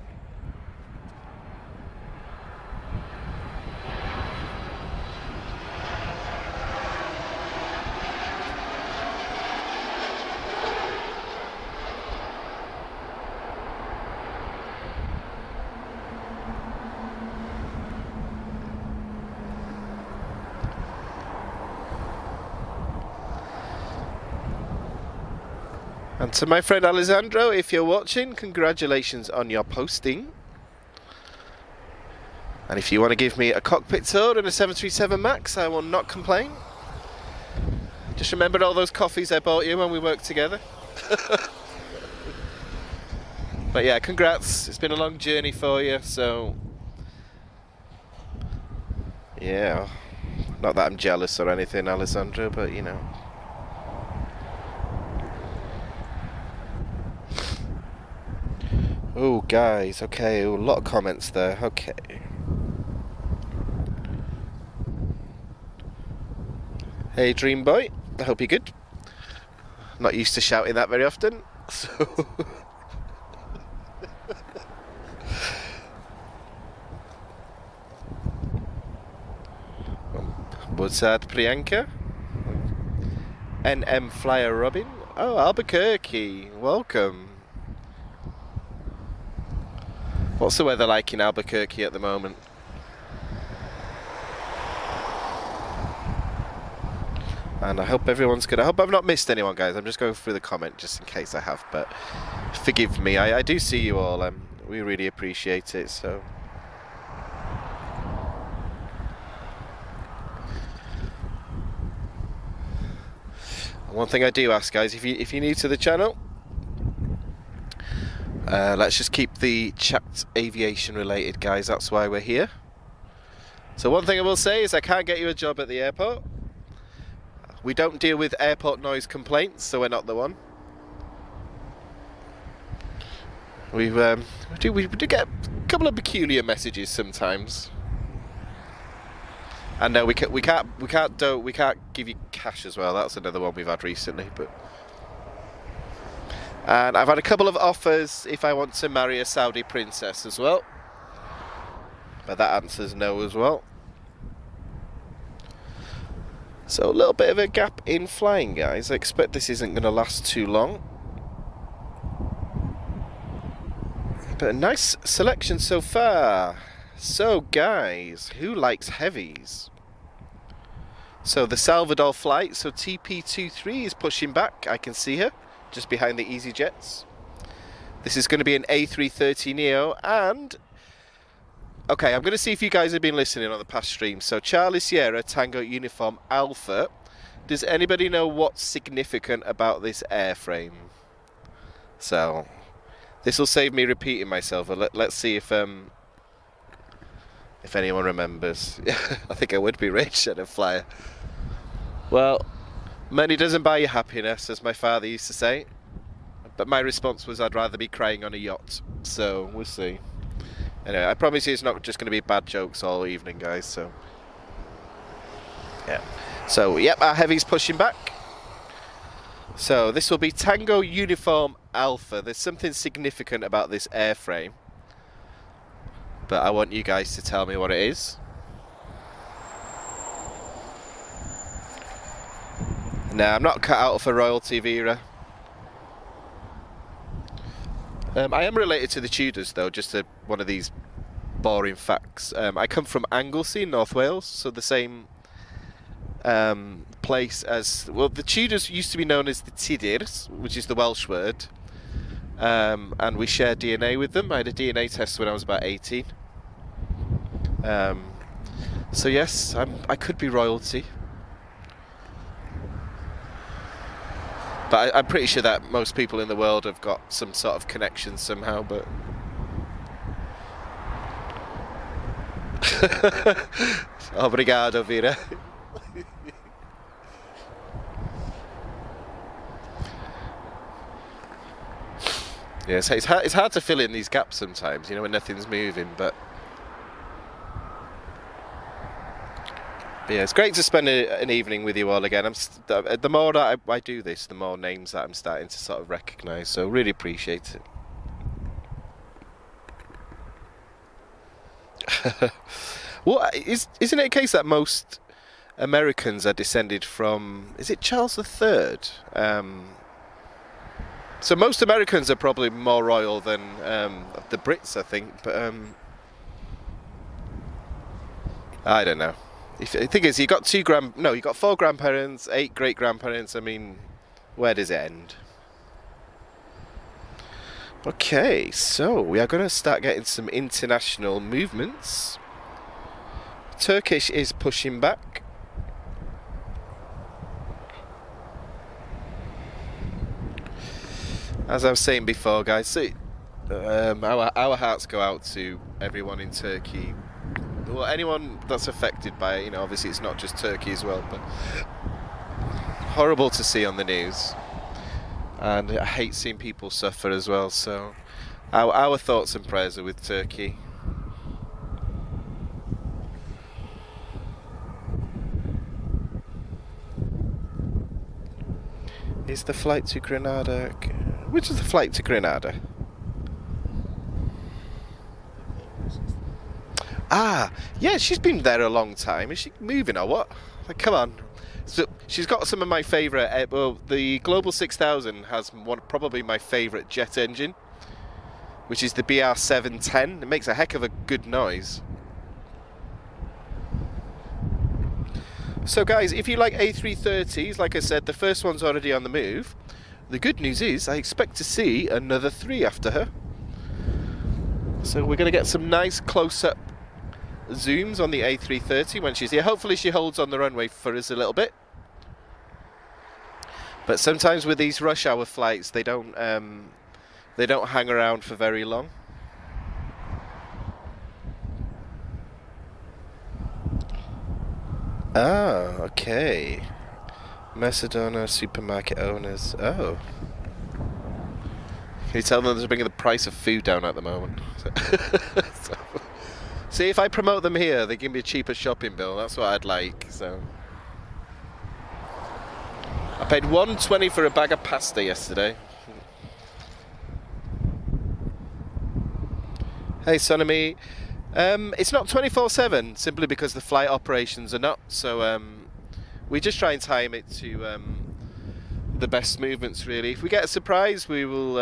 And to my friend Alessandro, if you're watching, congratulations on your posting. And if you want to give me a cockpit tour in a 737 MAX, I will not complain. Just remember all those coffees I bought you when we worked together. But yeah, congrats. It's been a long journey for you, so... yeah. Not that I'm jealous or anything, Alessandro, but you know. Oh, guys, okay, a lot of comments there, okay. Hey, Dream Boy, I hope you're good. Not used to shouting that very often, so... Budsad Priyanka. NM Flyer Robin. Oh, Albuquerque, welcome. What's the weather like in Albuquerque at the moment? And I hope everyone's good. I hope I've not missed anyone, guys. I'm just going through the comment just in case I have, but forgive me. I do see you all. We really appreciate it, so... One thing I do ask, guys, if you're new to the channel, Let's just keep the chat aviation related, guys. That's why we're here. So one thing I will say is I can't get you a job at the airport. We don't deal with airport noise complaints, so we're not the one. We do get a couple of peculiar messages sometimes. And no, we can't give you cash as well. That's another one we've had recently. And I've had a couple of offers if I want to marry a Saudi princess as well. But that answers no as well. So a little bit of a gap in flying, guys. I expect this isn't going to last too long. But a nice selection so far. So guys, who likes heavies? So the Salvador flight, so TP23 is pushing back. I can see her just behind the EasyJets. This is going to be an A330neo, and okay, I'm going to see if you guys have been listening on the past stream. So Charlie Sierra Tango Uniform Alpha. Does anybody know what's significant about this airframe? So this will save me repeating myself. Let's see if anyone remembers. I think I would be rich at a flyer. Well, money doesn't buy you happiness, as my father used to say. But my response was I'd rather be crying on a yacht. So we'll see. Anyway, I promise you it's not just going to be bad jokes all evening, guys. So yeah. So yep, our heavy's pushing back. So this will be Tango Uniform Alpha. There's something significant about this airframe, but I want you guys to tell me what it is. Now, I'm not cut out for royalty, Vera. I am related to the Tudors, though, just one of these boring facts. I come from Anglesey, North Wales, so the same place as... Well, the Tudors used to be known as the Tidirs, which is the Welsh word, and we share DNA with them. I had a DNA test when I was about 18. So yes, I could be royalty. But I'm pretty sure that most people in the world have got some sort of connection somehow, but... Obrigado, Vera. Yes, it's hard to fill in these gaps sometimes, you know, when nothing's moving, but yeah, it's great to spend an evening with you all again. The more that I do this, the more names that I'm starting to sort of recognise, so really appreciate it. Well, isn't it a case that most Americans are descended from, is it Charles III? So most Americans are probably more royal than the Brits, I think, but I don't know. The thing is, you got you got 4 grandparents, 8 great grandparents. I mean, where does it end? Okay, so we are going to start getting some international movements. Turkish is pushing back. As I was saying before, guys, so, our hearts go out to everyone in Turkey. Well, anyone that's affected by it, you know, obviously it's not just Turkey as well, but horrible to see on the news. And I hate seeing people suffer as well, so our thoughts and prayers are with Turkey. Is the flight to Granada... Which is the flight to Granada? Ah, yeah, she's been there a long time. Is she moving or what? Like, come on. So she's got some of my favourite... well, the Global 6000 has probably my favourite jet engine, which is the BR710. It makes a heck of a good noise. So guys, if you like A330s, like I said, the first one's already on the move. The good news is I expect to see another 3 after her. So we're going to get some nice close-up zooms on the A330 when she's here. Hopefully she holds on the runway for us a little bit. But sometimes with these rush hour flights, they don't They don't hang around for very long. Oh, okay. Macedonia supermarket owners. Oh. Can you tell them they're bringing the price of food down at the moment? So, see, if I promote them here, they give me a cheaper shopping bill. That's what I'd like. So I paid $1.20 for a bag of pasta yesterday. Hey, Sonami. It's not 24/7 simply because the flight operations are not. So we just try and time it to the best movements, really. If we get a surprise, we will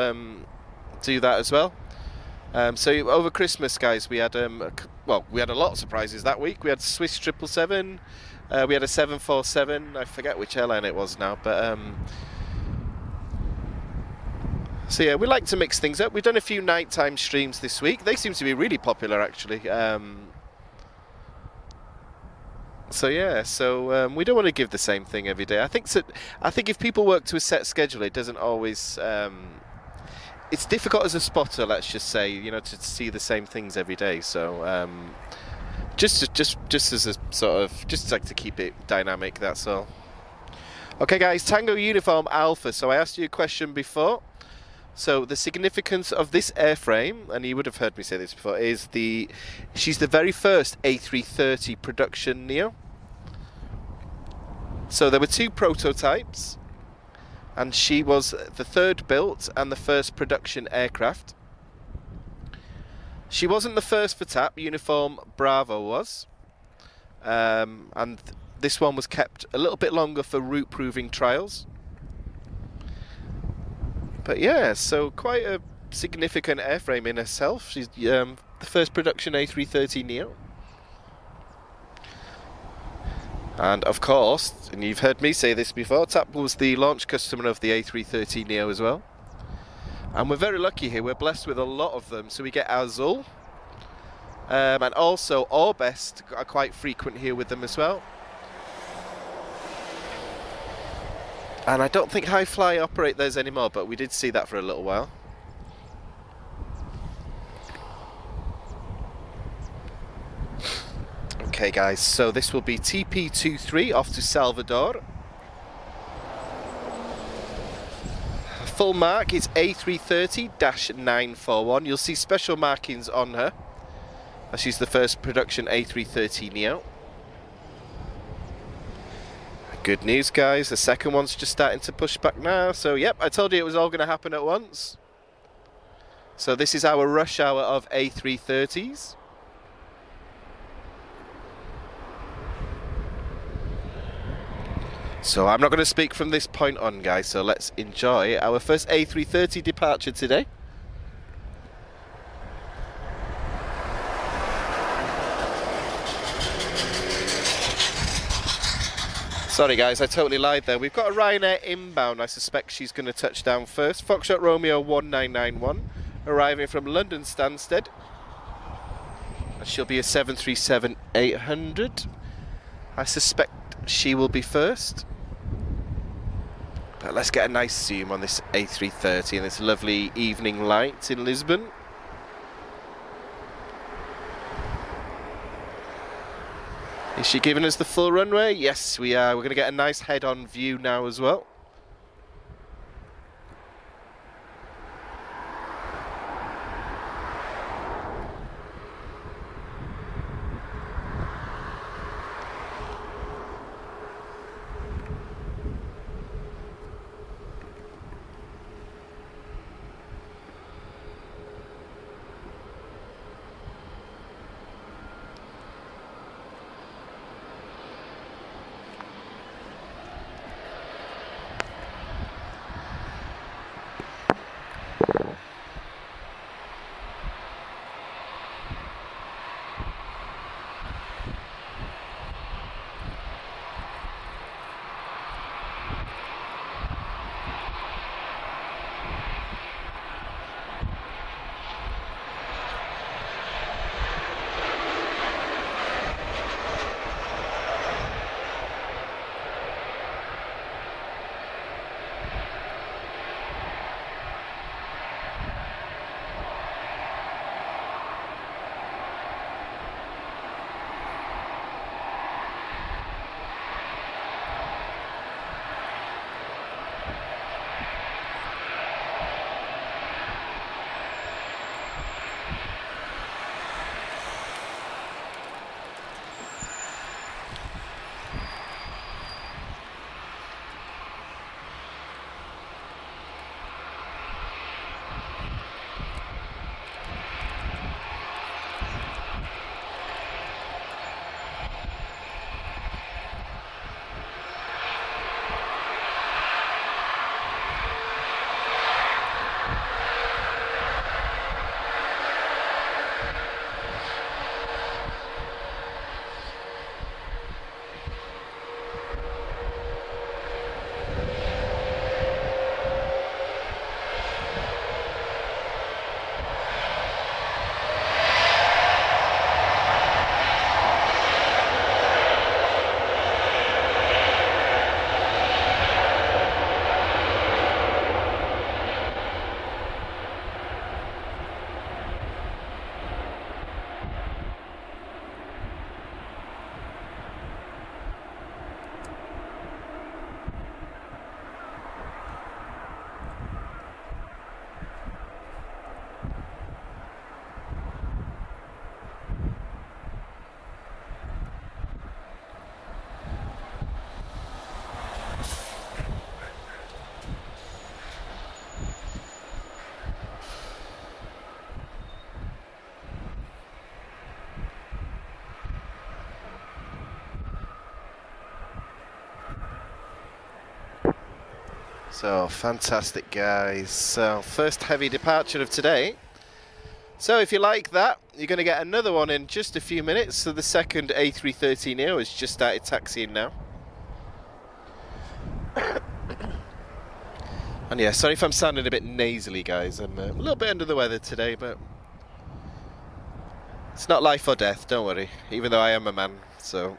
do that as well. So over Christmas, guys, we had we had a lot of surprises that week. We had Swiss 777, we had a 747. I forget which airline it was now, but so yeah, we like to mix things up. We've done a few nighttime streams this week. They seem to be really popular, actually. So yeah, we don't want to give the same thing every day. I think if people work to a set schedule, it doesn't always. It's difficult as a spotter, let's just say, you know, to see the same things every day. So just as a sort of, just like to keep it dynamic. That's all. Okay, guys, Tango Uniform Alpha. So I asked you a question before. So the significance of this airframe, and you would have heard me say this before, is she's the very first A330 production neo. So there were 2 prototypes, and she was the third built and the first production aircraft. She wasn't the first for TAP, Uniform Bravo was, and this one was kept a little bit longer for route proving trials. But yeah, so quite a significant airframe in herself. She's the first production A330 neo. And of course, and you've heard me say this before, TAP was the launch customer of the A330 neo as well. And we're very lucky here, we're blessed with a lot of them. So we get Azul, and also Orbest are quite frequent here with them as well. And I don't think High Fly operate theirs anymore, but we did see that for a little while. Okay, guys, so this will be TP23 off to Salvador. Full mark is A330-941. You'll see special markings on her, as she's the first production A330 neo. Good news, guys, the second one's just starting to push back now. So yep, I told you it was all going to happen at once. So this is our rush hour of A330s. So I'm not going to speak from this point on, guys, so let's enjoy our first A330 departure today. Sorry guys, I totally lied there. We've got a Ryanair inbound. I suspect she's going to touch down first. Foxtrot Romeo 1991, arriving from London Stansted. And she'll be a 737-800. I suspect she will be first. But let's get a nice zoom on this A330 and this lovely evening light in Lisbon. Is she giving us the full runway? Yes, we are. We're going to get a nice head-on view now as well. So fantastic, guys. So first heavy departure of today. So if you like that, you're going to get another one in just a few minutes. So the second A330neo has just started taxiing now. And yeah, sorry if I'm sounding a bit nasally, guys. I'm a little bit under the weather today, but it's not life or death, don't worry. Even though I am a man, so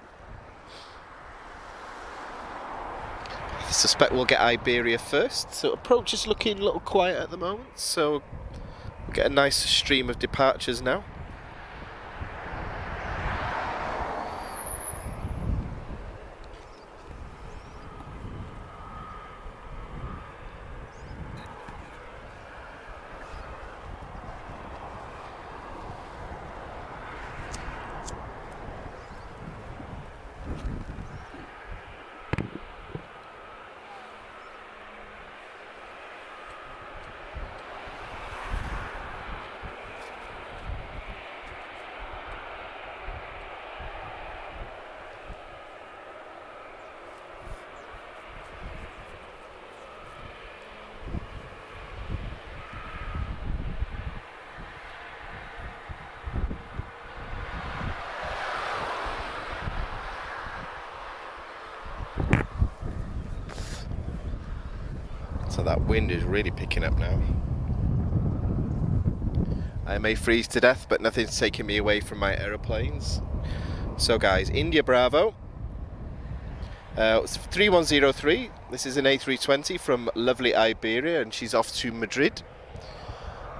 I suspect we'll get Iberia first. So approach is looking a little quiet at the moment, so we'll get a nice stream of departures now. So that wind is really picking up now. I may freeze to death, but nothing's taking me away from my aeroplanes. So guys, India Bravo, it's 3103. This is an A320 from lovely Iberia, and she's off to Madrid.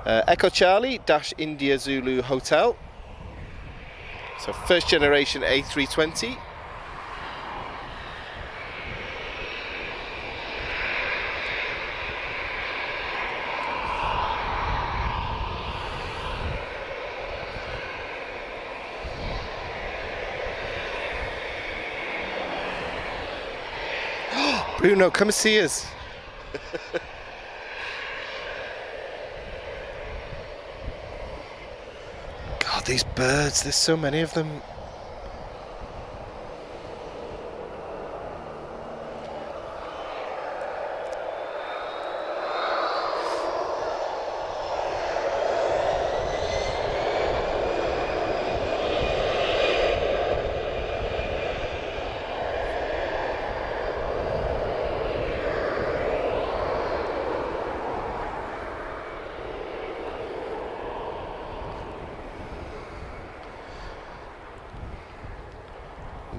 Echo Charlie dash India Zulu Hotel. So first generation A320. Bruno, come and see us. God, these birds, there's so many of them.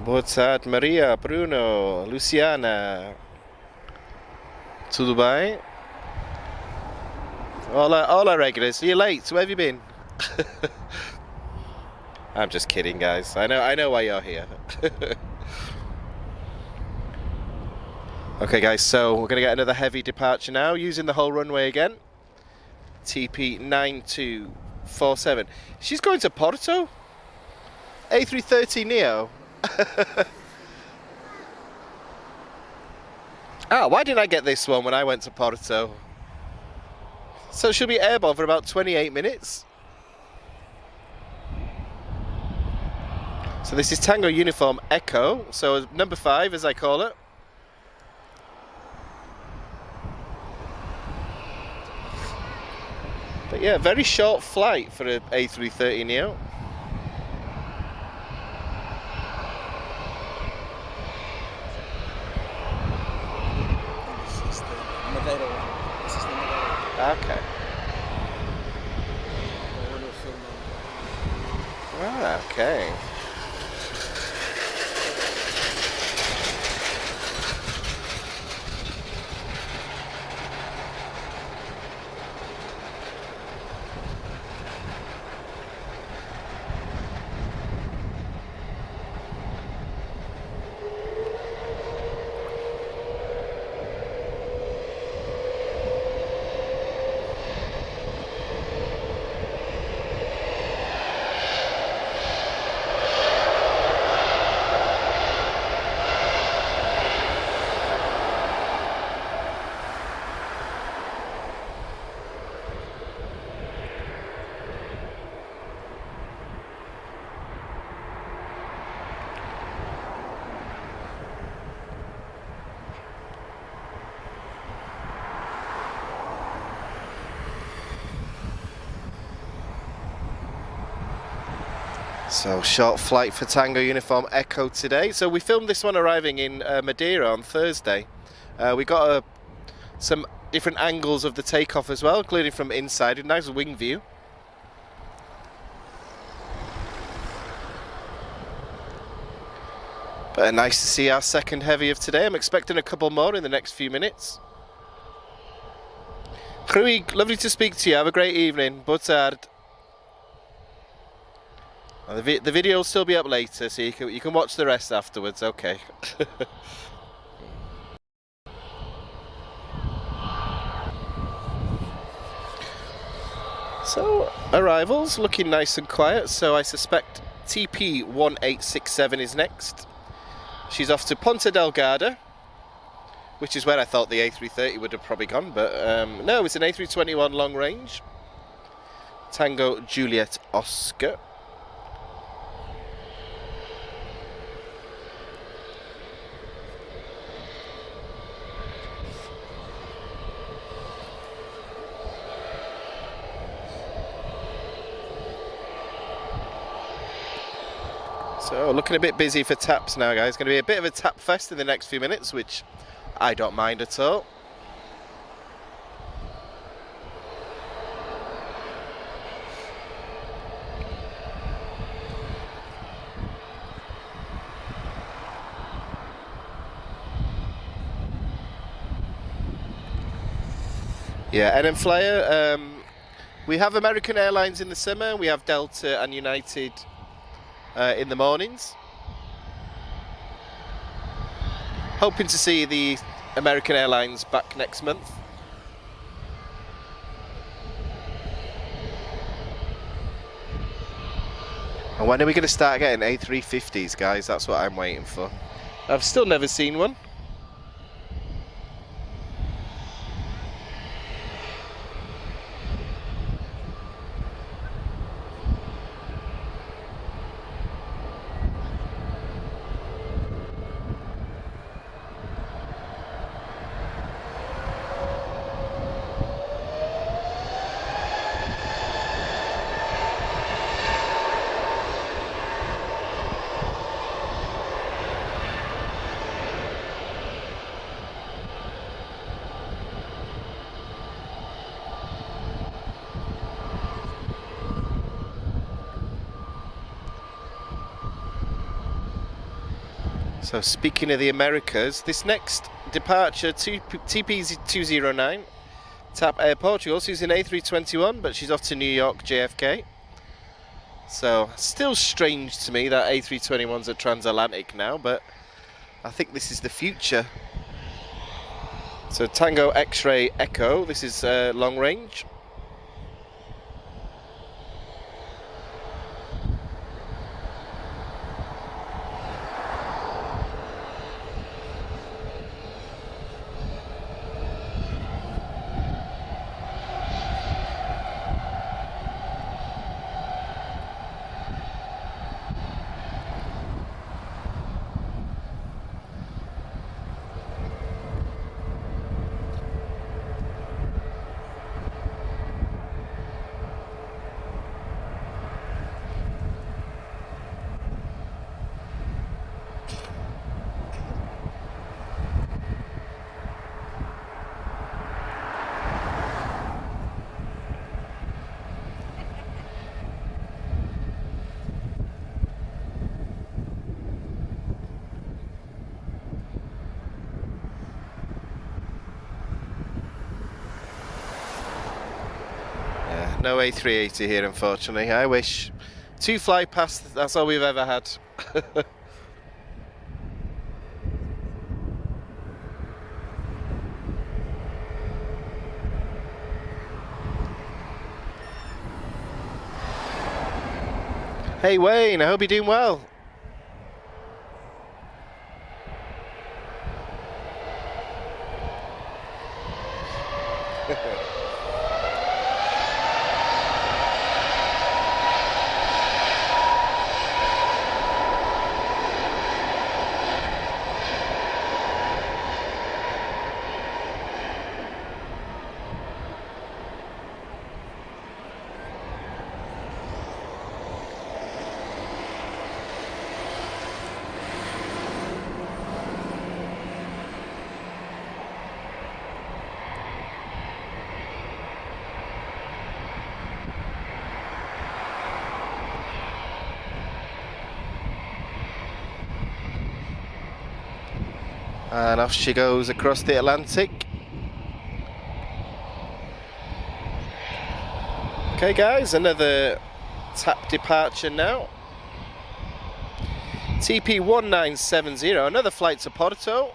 Boa tarde, Maria, Bruno, Luciana. Tudo bem? Hola, Regras. You're late. Where have you been? I'm just kidding, guys. I know why you're here. Okay, guys. So we're gonna get another heavy departure now, using the whole runway again. TP 9247. She's going to Porto. A330neo. Why didn't I get this one when I went to Porto? So she'll be airborne for about 28 minutes. So this is Tango Uniform Echo, so number 5 as I call it. But yeah, very short flight for an A330neo. Okay. Okay. So short flight for Tango Uniform Echo today. So we filmed this one arriving in Madeira on Thursday. We got some different angles of the takeoff as well, including from inside, a nice wing view. But nice to see our second heavy of today. I'm expecting a couple more in the next few minutes. Rui, lovely to speak to you. Have a great evening. Boa tarde. The video will still be up later, so you can watch the rest afterwards. Okay. So arrivals looking nice and quiet. So I suspect TP 1867 is next. She's off to Ponta Delgado, which is where I thought the A330 would have probably gone, but no, it's an A321 long range. Tango Juliet Oscar. So looking a bit busy for taps now, guys. Going to be a bit of a tap fest in the next few minutes, which I don't mind at all. Yeah, NM Flyer. We have American Airlines in the summer. We have Delta and United in the mornings. Hoping to see the American Airlines back next month. And when are we going to start getting A350s, guys? That's what I'm waiting for. I've still never seen one. So speaking of the Americas, this next departure, TP209, tap Air Portugal. She's in A321, but she's off to New York JFK. So still strange to me that A321's a transatlantic now, but I think this is the future. So Tango X-Ray Echo, this is long range. No A380 here, unfortunately. I wish. 2 fly past, that's all we've ever had. Hey Wayne, I hope you're doing well. And off she goes across the Atlantic. Okay guys, another TAP departure now. TP1970, another flight to Porto.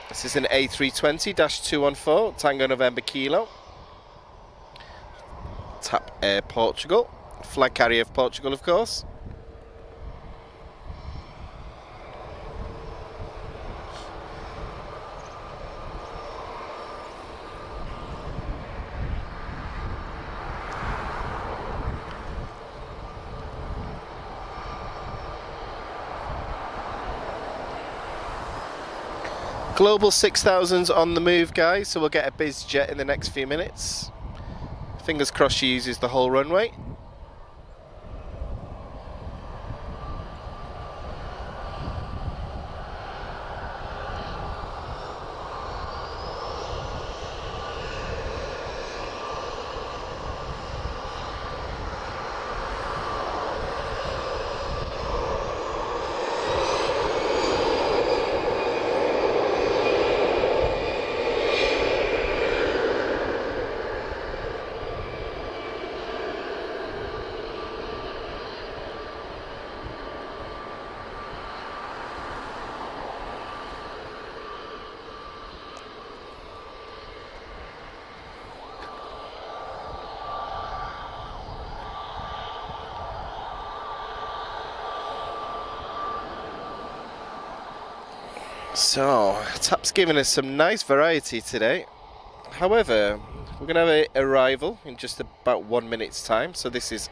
This is an A320-214, Tango November Kilo. TAP Air Portugal, flag carrier of Portugal of course. Global 6000's on the move guys, so we'll get a biz jet in the next few minutes. Fingers crossed she uses the whole runway. So, TAP's giving us some nice variety today. However, we're going to have an arrival in just about 1 minute's time. So this is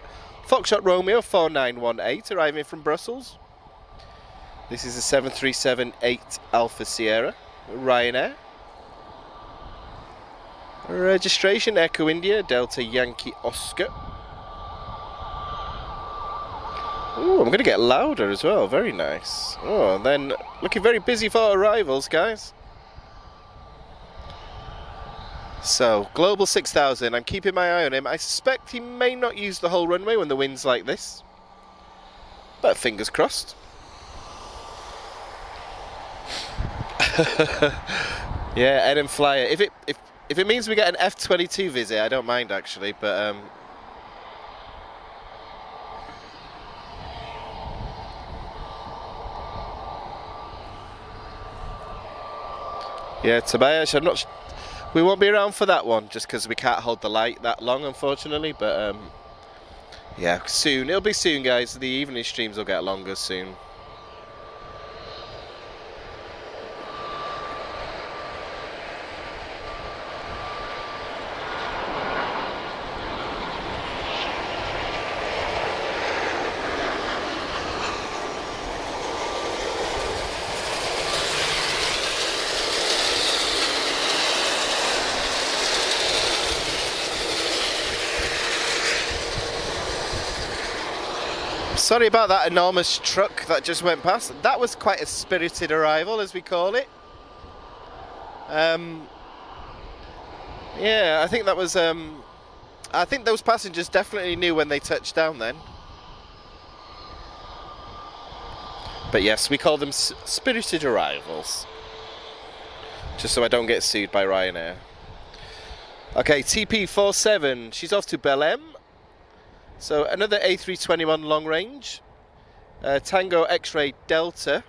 Foxtrot Romeo 4918 arriving from Brussels. This is a 737-8 Alpha Sierra, Ryanair. Registration Echo India, Delta Yankee Oscar. Ooh, I'm going to get louder as well, very nice. Oh, and then looking very busy for arrivals, guys. So, Global 6000, I'm keeping my eye on him. I suspect he may not use the whole runway when the wind's like this. But fingers crossed. Yeah, Ed and Flyer. If it means we get an F-22 visit, I don't mind actually, but yeah, Tobias, I'm not. We won't be around for that one, just because we can't hold the light that long, unfortunately. But yeah, soon. It'll be soon, guys. The evening streams will get longer soon. Sorry about that enormous truck that just went past. That was quite a spirited arrival, as we call it. Yeah, I think that was. I think those passengers definitely knew when they touched down then. But yes, we call them spirited arrivals. Just so I don't get sued by Ryanair. Okay, TP47. She's off to Belém. So another A321 long range, Tango X-Ray Delta.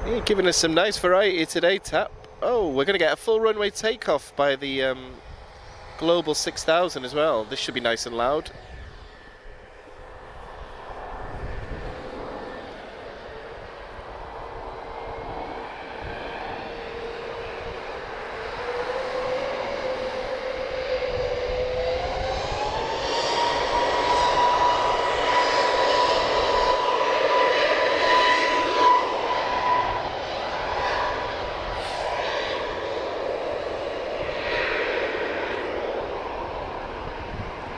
Yeah, giving us some nice variety today, TAP. Oh, we're going to get a full runway takeoff by the Global 6000 as well. This should be nice and loud.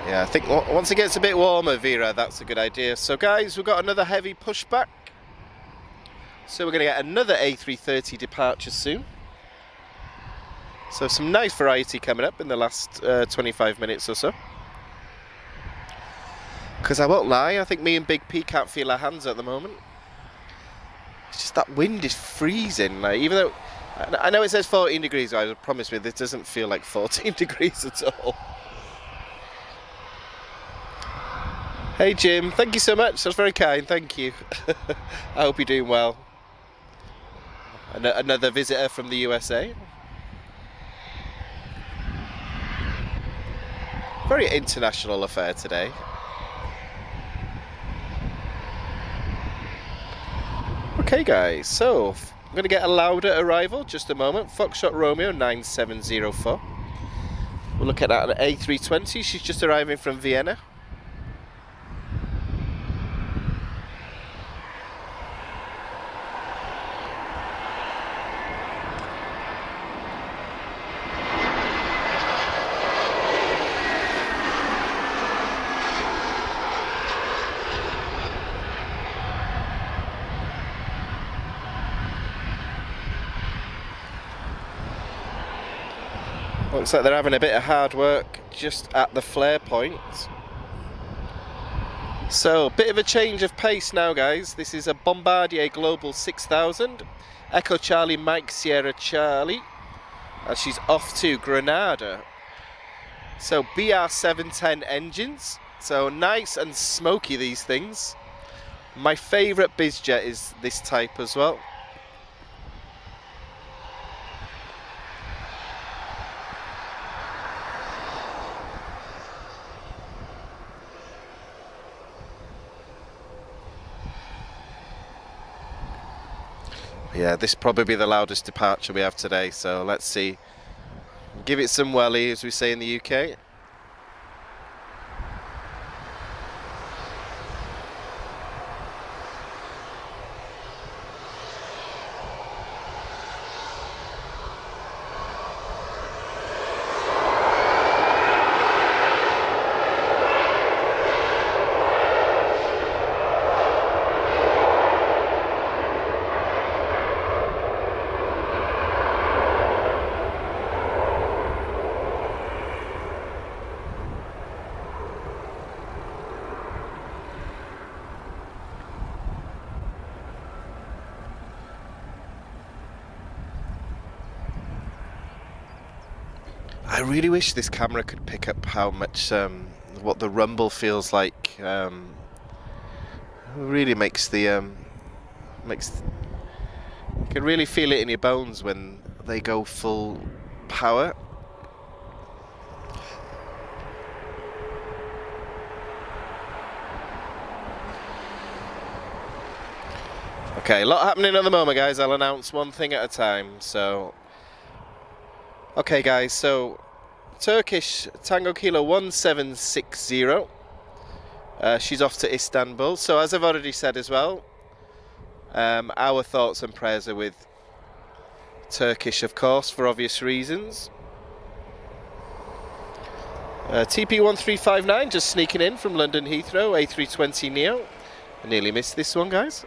Yeah, I think once it gets a bit warmer, Vera, that's a good idea. So guys, we've got another heavy pushback. So we're going to get another A330 departure soon. So some nice variety coming up in the last 25 minutes or so. Because I won't lie, I think me and Big P can't feel our hands at the moment. It's just that wind is freezing. Like, even though I know it says 14 degrees, guys, promise me this doesn't feel like 14 degrees at all. Hey Jim, thank you so much. That's very kind. Thank you. I hope you're doing well. Another visitor from the USA. Very international affair today. Okay guys, so I'm going to get a louder arrival, just a moment. Foxtrot Romeo 9704. We'll look at that on A320, she's just arriving from Vienna. Looks like they're having a bit of hard work just at the flare point. So, a bit of a change of pace now, guys. This is a Bombardier Global 6000, Echo Charlie Mike Sierra Charlie, and she's off to Granada. So, BR710 engines, so nice and smoky, these things. My favourite bizjet is this type as well. Yeah, this will probably be the loudest departure we have today, so let's see. Give it some welly, as we say in the UK. I really wish this camera could pick up how much, what the rumble feels like. Really makes the, you can really feel it in your bones when they go full power. Okay, a lot happening at the moment, guys. I'll announce one thing at a time. So, okay, guys. So, Turkish Tango Kilo 1760. She's off to Istanbul. So, as I've already said as well, our thoughts and prayers are with Turkish, of course, for obvious reasons. TP1359 just sneaking in from London Heathrow, A320 Neo. I nearly missed this one, guys.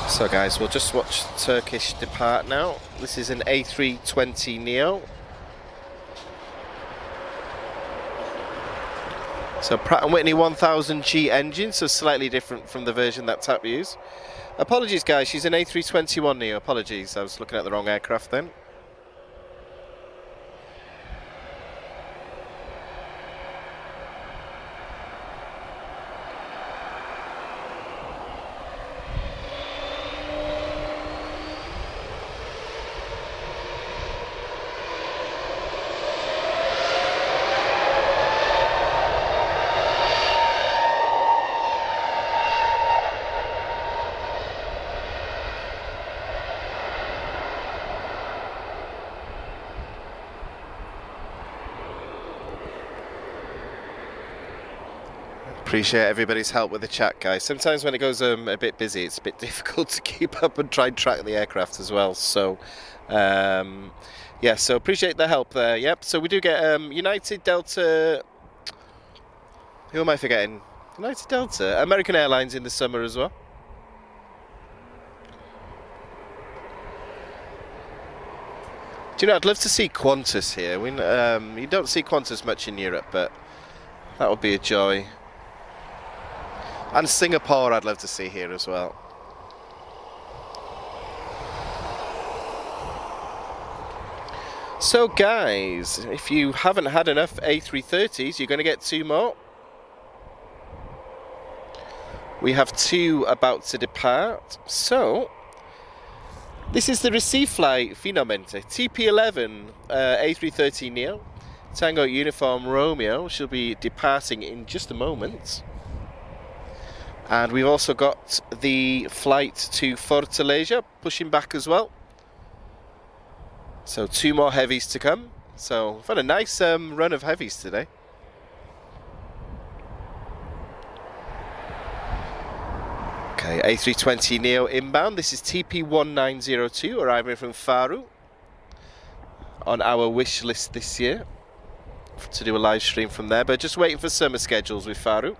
So guys, we'll just watch Turkish depart now. This is an A320 Neo. So Pratt & Whitney 1000G engine, so slightly different from the version that TAP used. Apologies guys, she's an A321 Neo, apologies, I was looking at the wrong aircraft then. Appreciate everybody's help with the chat, guys. Sometimes when it goes a bit busy, it's a bit difficult to keep up and try and track the aircraft as well. So, yeah, so appreciate the help there. Yep, so we do get United, Delta... Who am I forgetting? United, Delta. American Airlines in the summer as well. Do you know, I'd love to see Qantas here. You don't see Qantas much in Europe, but that would be a joy. And Singapore I'd love to see here as well. So guys, if you haven't had enough A330s, you're going to get 2 more. We have 2 about to depart. So, this is the receive flight, finalmente. TP11 A330neo, Tango Uniform Romeo, she'll be departing in just a moment. And we've also got the flight to Fortaleza pushing back as well. So 2 more heavies to come. So we've had a nice run of heavies today. Okay, A320neo inbound. This is TP1902 arriving from Faru. On our wish list this year to do a live stream from there, but just waiting for summer schedules with Faru.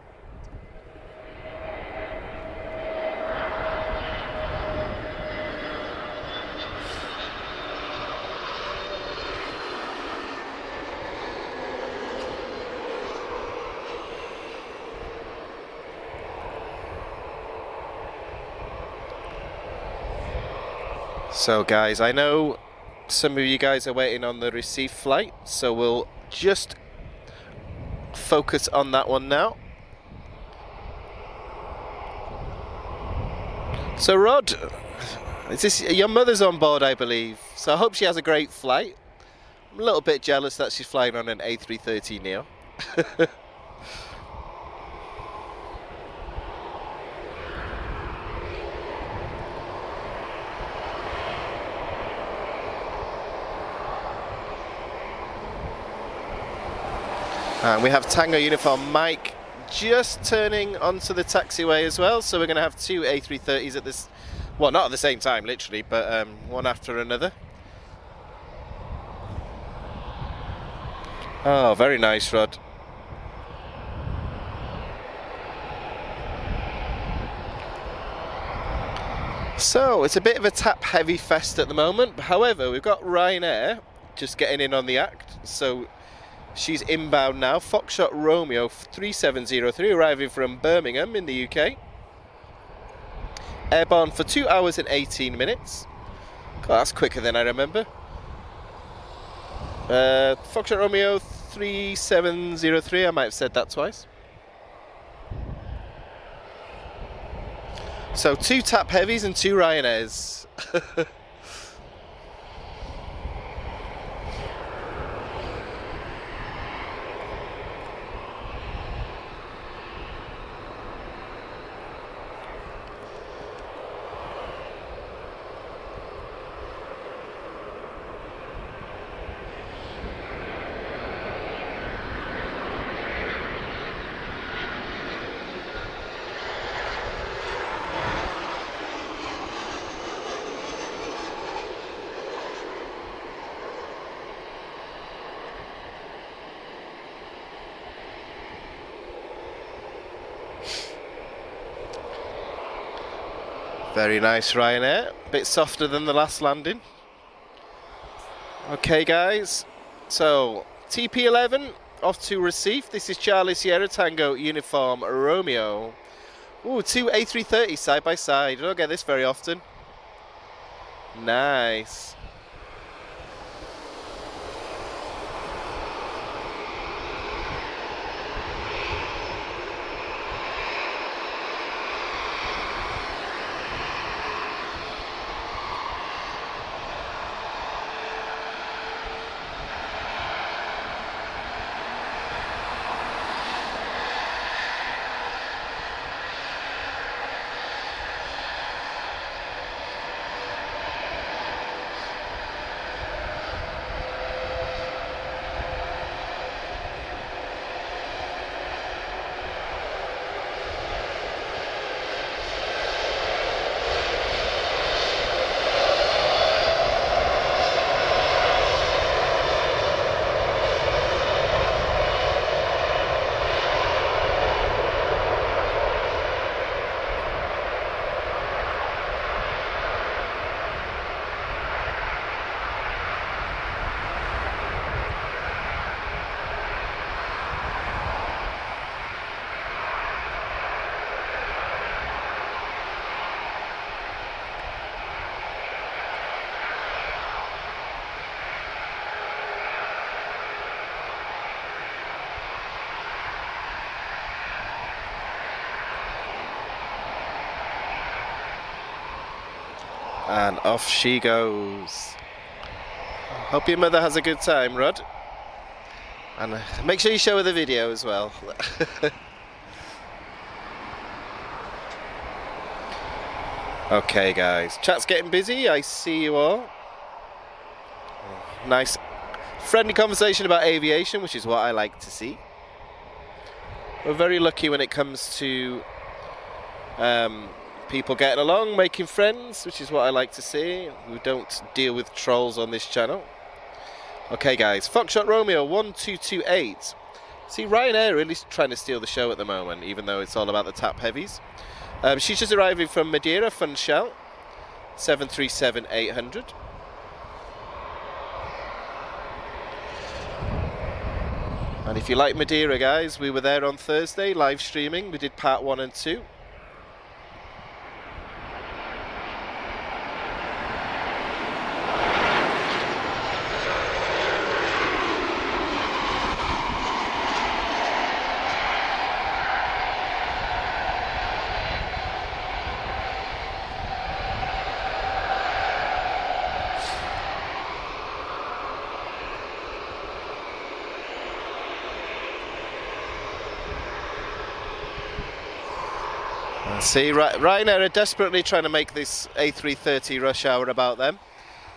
So guys, I know some of you guys are waiting on the receive flight, so we'll just focus on that one now. So Rod, is this your mother's on board, I believe, so I hope she has a great flight. I'm a little bit jealous that she's flying on an A330neo. And we have Tango Uniform Mike just turning onto the taxiway as well, so we're going to have 2 A330s at this, well, not at the same time literally, but one after another. Oh, very nice, Rod. So it's a bit of a tap heavy fest at the moment. However, we've got Ryanair just getting in on the act, so she's inbound now. Foxtrot Romeo 3703 arriving from Birmingham in the UK. Airborne for 2 hours and 18 minutes. God, that's quicker than I remember. Foxtrot Romeo 3703, I might have said that twice. So 2 tap heavies and 2 Ryanairs. Very nice Ryanair, a bit softer than the last landing. Okay guys, so TP11 off to receive. This is Charlie Sierra Tango Uniform Romeo. Ooh, 2 A330 side by side, you don't get this very often. Nice. And off she goes. Hope your mother has a good time, Rod. And make sure you show her the video as well. Okay guys, chat's getting busy, I see you all. Nice friendly conversation about aviation, which is what I like to see. We're very lucky when it comes to people getting along, making friends, which is what I like to see. We don't deal with trolls on this channel. Okay guys, Foxtrot Romeo 1228. See, Ryanair really trying to steal the show at the moment, even though it's all about the tap heavies. She's just arriving from Madeira, Funchal, 737-800. And if you like Madeira, guys, we were there on Thursday, live streaming. We did part 1 and 2. See, Ryanair are desperately trying to make this A330 rush hour about them.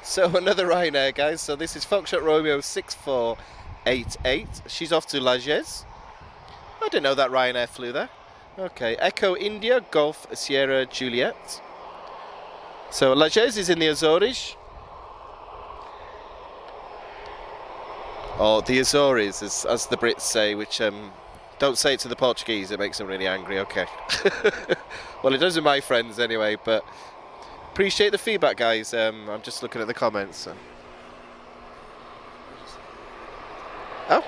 So another Ryanair, guys. So this is Foxtrot Romeo 6488. She's off to LIS. I didn't know that Ryanair flew there. Okay, Echo India, Golf Sierra Juliet. So LIS is in the Azores. Or the Azores, as the Brits say, which... don't say it to the Portuguese, it makes them really angry, okay. Well, it does with my friends anyway, but appreciate the feedback, guys. I'm just looking at the comments. So. Oh.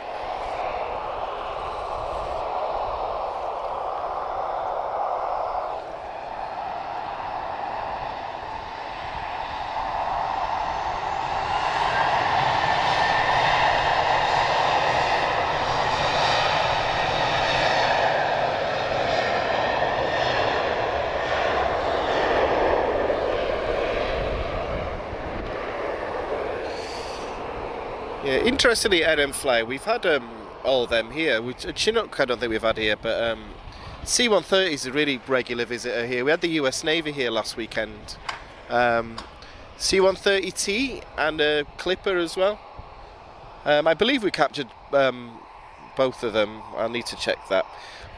Yeah, interestingly, NM Fly, we've had all of them here. Chinook, I don't think we've had here, but C-130 is a really regular visitor here. We had the US Navy here last weekend. C-130T and a Clipper as well. I believe we captured both of them. I'll need to check that.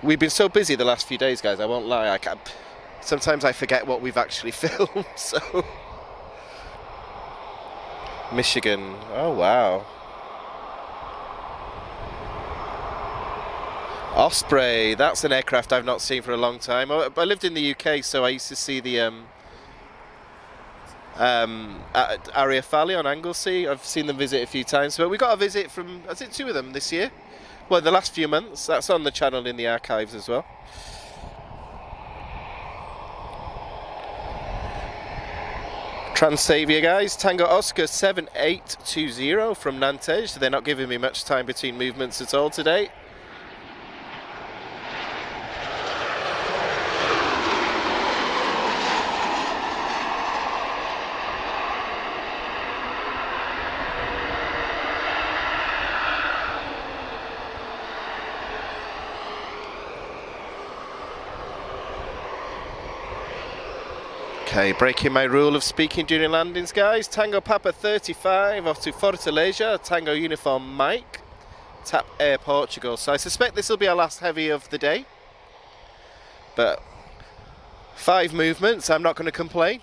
We've been so busy the last few days, guys, I won't lie. Sometimes I forget what we've actually filmed, so... Michigan, oh wow. Osprey, that's an aircraft I've not seen for a long time. I lived in the UK, so I used to see the Ariafali on Anglesey. I've seen them visit a few times, but we got a visit from, is it 2 of them this year? Well, the last few months. That's on the channel in the archives as well. Transavia, guys, Tango Oscar 7820 from Nantes. They're not giving me much time between movements at all today. Okay, breaking my rule of speaking during landings, guys. Tango Papa 35 off to Fortaleza, Tango Uniform Mike, tap Air Portugal. So I suspect this will be our last heavy of the day. But 5 movements, I'm not going to complain.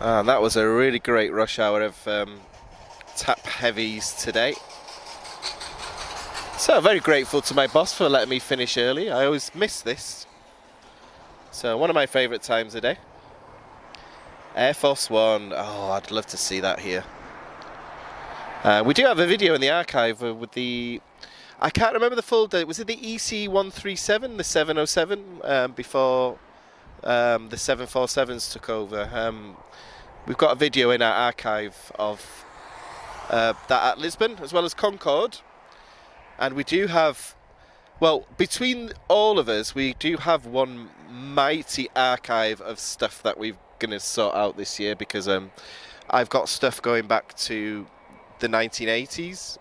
And that was a really great rush hour of tap heavies today. So very grateful to my boss for letting me finish early. I always miss this. So one of my favourite times a day. Air Force One. Oh, I'd love to see that here. We do have a video in the archive with the... I can't remember the full date. Was it the EC-137, the 707, before the 747s took over? We've got a video in our archive of that at Lisbon, as well as Concorde. And we do have, well, between all of us, we do have one mighty archive of stuff that we're going to sort out this year, because I've got stuff going back to the 1980s.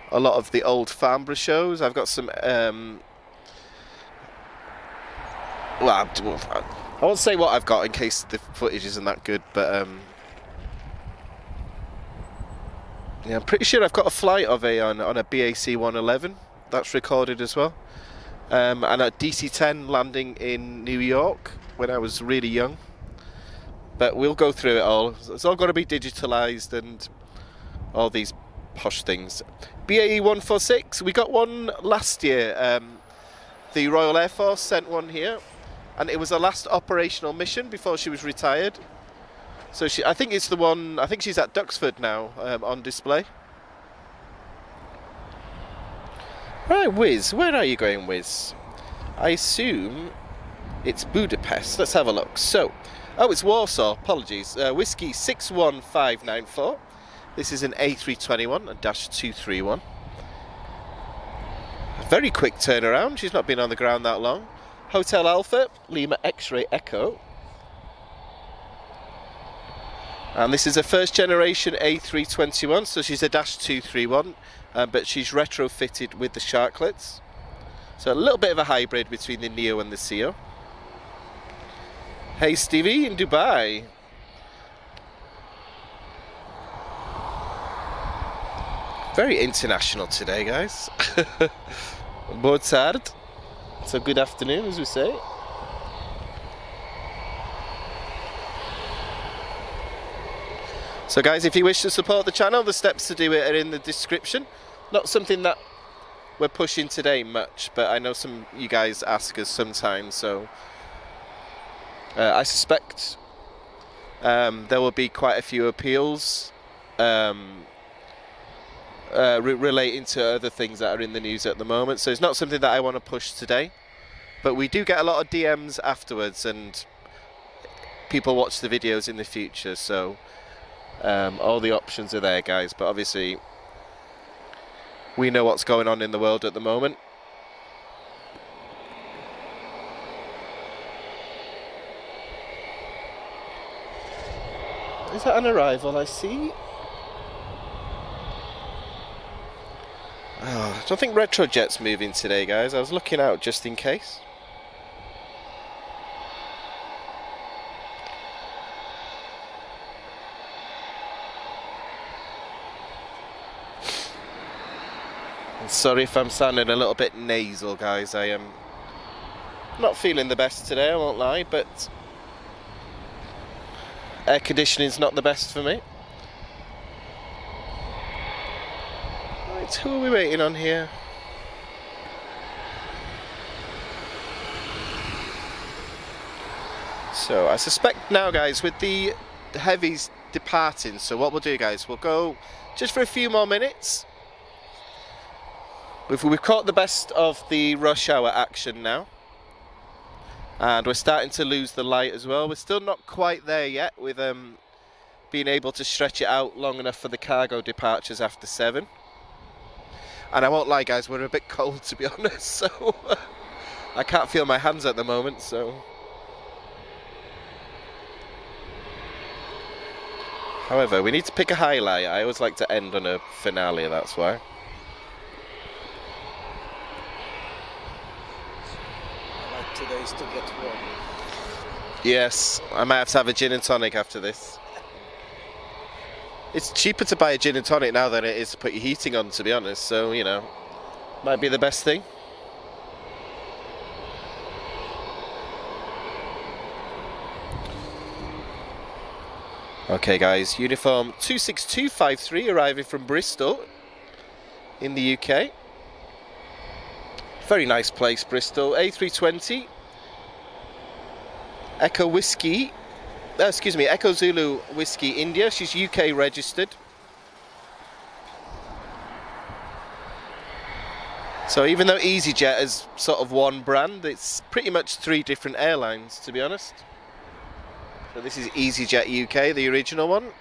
A lot of the old Farnborough shows. I've got some... well, I won't say what I've got in case the footage isn't that good, but yeah, I'm pretty sure I've got a flight of on a BAC 111 that's recorded as well, and a DC-10 landing in New York when I was really young. But we'll go through it all. It's all got to be digitalised and all these posh things. BAE 146, we got one last year. The Royal Air Force sent one here, and it was her last operational mission before she was retired. So I think it's the one, I think she's at Duxford now, on display. Right, Wiz, where are you going, Wiz? I assume it's Budapest. Let's have a look. So, oh, it's Warsaw, apologies. Whiskey 61594. This is an A321, a -231. A very quick turnaround, she's not been on the ground that long. Hotel Alpha, Lima X-Ray Echo. And this is a first generation A321, so she's a -231, but she's retrofitted with the sharklets. So a little bit of a hybrid between the Neo and the CEO. Hey Stevie in Dubai. Very international today, guys. Boa tarde. So good afternoon, as we say. So guys, if you wish to support the channel, the steps to do it are in the description. Not something that we're pushing today much, but I know some of you guys ask us sometimes, so I suspect there will be quite a few appeals relating to other things that are in the news at the moment, so it's not something that I want to push today, but we do get a lot of DMs afterwards and people watch the videos in the future, so all the options are there, guys. But obviously we know what's going on in the world at the moment. Is that an arrival I see? Oh, I don't think Retrojet's moving today, guys. I was looking out just in case. Sorry if I'm sounding a little bit nasal, guys. I am not feeling the best today, I won't lie, but air conditioning's not the best for me. Right, who are we waiting on here? So I suspect now, guys, with the heavies departing, so what we'll do, guys, we'll go just for a few more minutes. We've caught the best of the rush hour action now, and we're starting to lose the light as well. We're still not quite there yet with being able to stretch it out long enough for the cargo departures after 7. And I won't lie, guys, we're a bit cold, to be honest, so I can't feel my hands at the moment, so. However, we need to pick a highlight. I always like to end on a finale, that's why. Today's to get warm. Yes, I might have to have a gin and tonic after this. It's cheaper to buy a gin and tonic now than it is to put your heating on, to be honest, so, you know, might be the best thing. Okay guys, uniform 26253 arriving from Bristol in the UK. Very nice place, Bristol. A320 Echo Whiskey, excuse me, Echo Zulu Whiskey India. She's UK registered. So even though EasyJet is sort of one brand, it's pretty much 3 different airlines, to be honest. So this is EasyJet UK, the original one.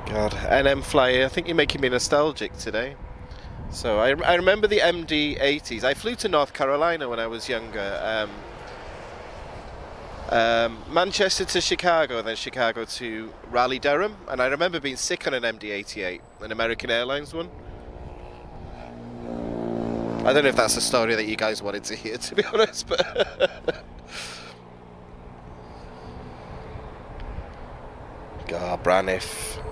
God, NM Flyer, I think you're making me nostalgic today. So I remember the MD-80s. I flew to North Carolina when I was younger. Manchester to Chicago, then Chicago to Raleigh-Durham. And I remember being sick on an MD-88, an American Airlines one. I don't know if that's a story that you guys wanted to hear, to be honest, but... God, Braniff.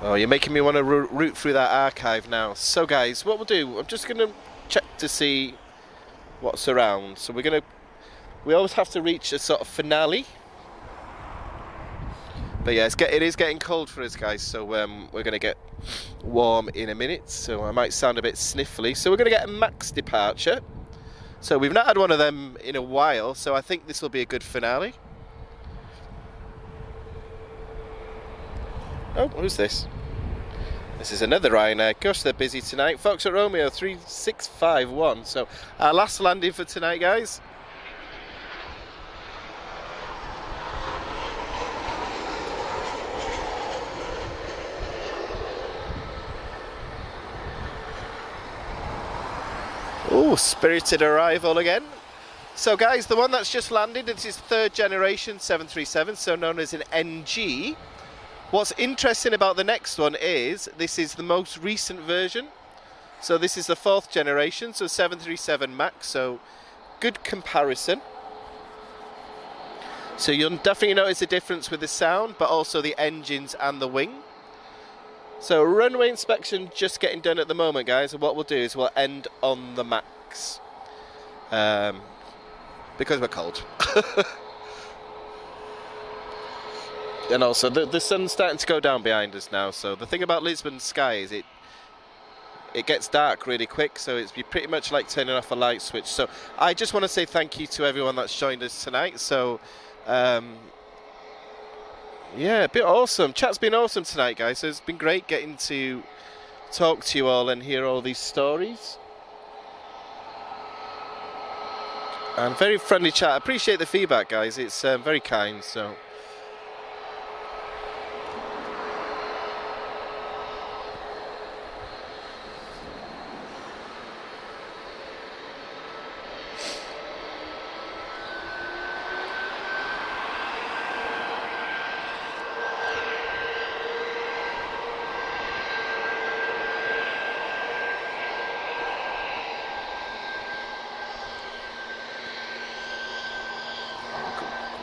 Oh, you're making me want to root through that archive now. So guys, what we'll do, I'm just going to check to see what's around. So we always have to reach a sort of finale. But yeah, it is getting cold for us guys, so we're going to get warm in a minute. So I might sound a bit sniffly. So we're going to get a max departure. So we've not had one of them in a while, so I think this will be a good finale. Oh, who's this? This is another Ryanair. Gosh, they're busy tonight. Foxtrot Romeo 3651. So our last landing for tonight, guys. Oh, spirited arrival again. So guys, the one that's just landed, this is 3rd generation 737, so known as an NG. What's interesting about the next one is this is the most recent version. So this is the 4th generation, so 737 MAX, so good comparison. So you'll definitely notice a difference with the sound, but also the engines and the wing. So runway inspection just getting done at the moment, guys, and what we'll do is we'll end on the MAX. Because we're cold. And also, the sun's starting to go down behind us now, so the thing about Lisbon sky is it gets dark really quick, so it's pretty much like turning off a light switch. So I just want to say thank you to everyone that's joined us tonight. So, yeah, a bit awesome. Chat's been awesome tonight, guys. So it's been great getting to talk to you all and hear all these stories. And very friendly chat. I appreciate the feedback, guys. It's very kind. So.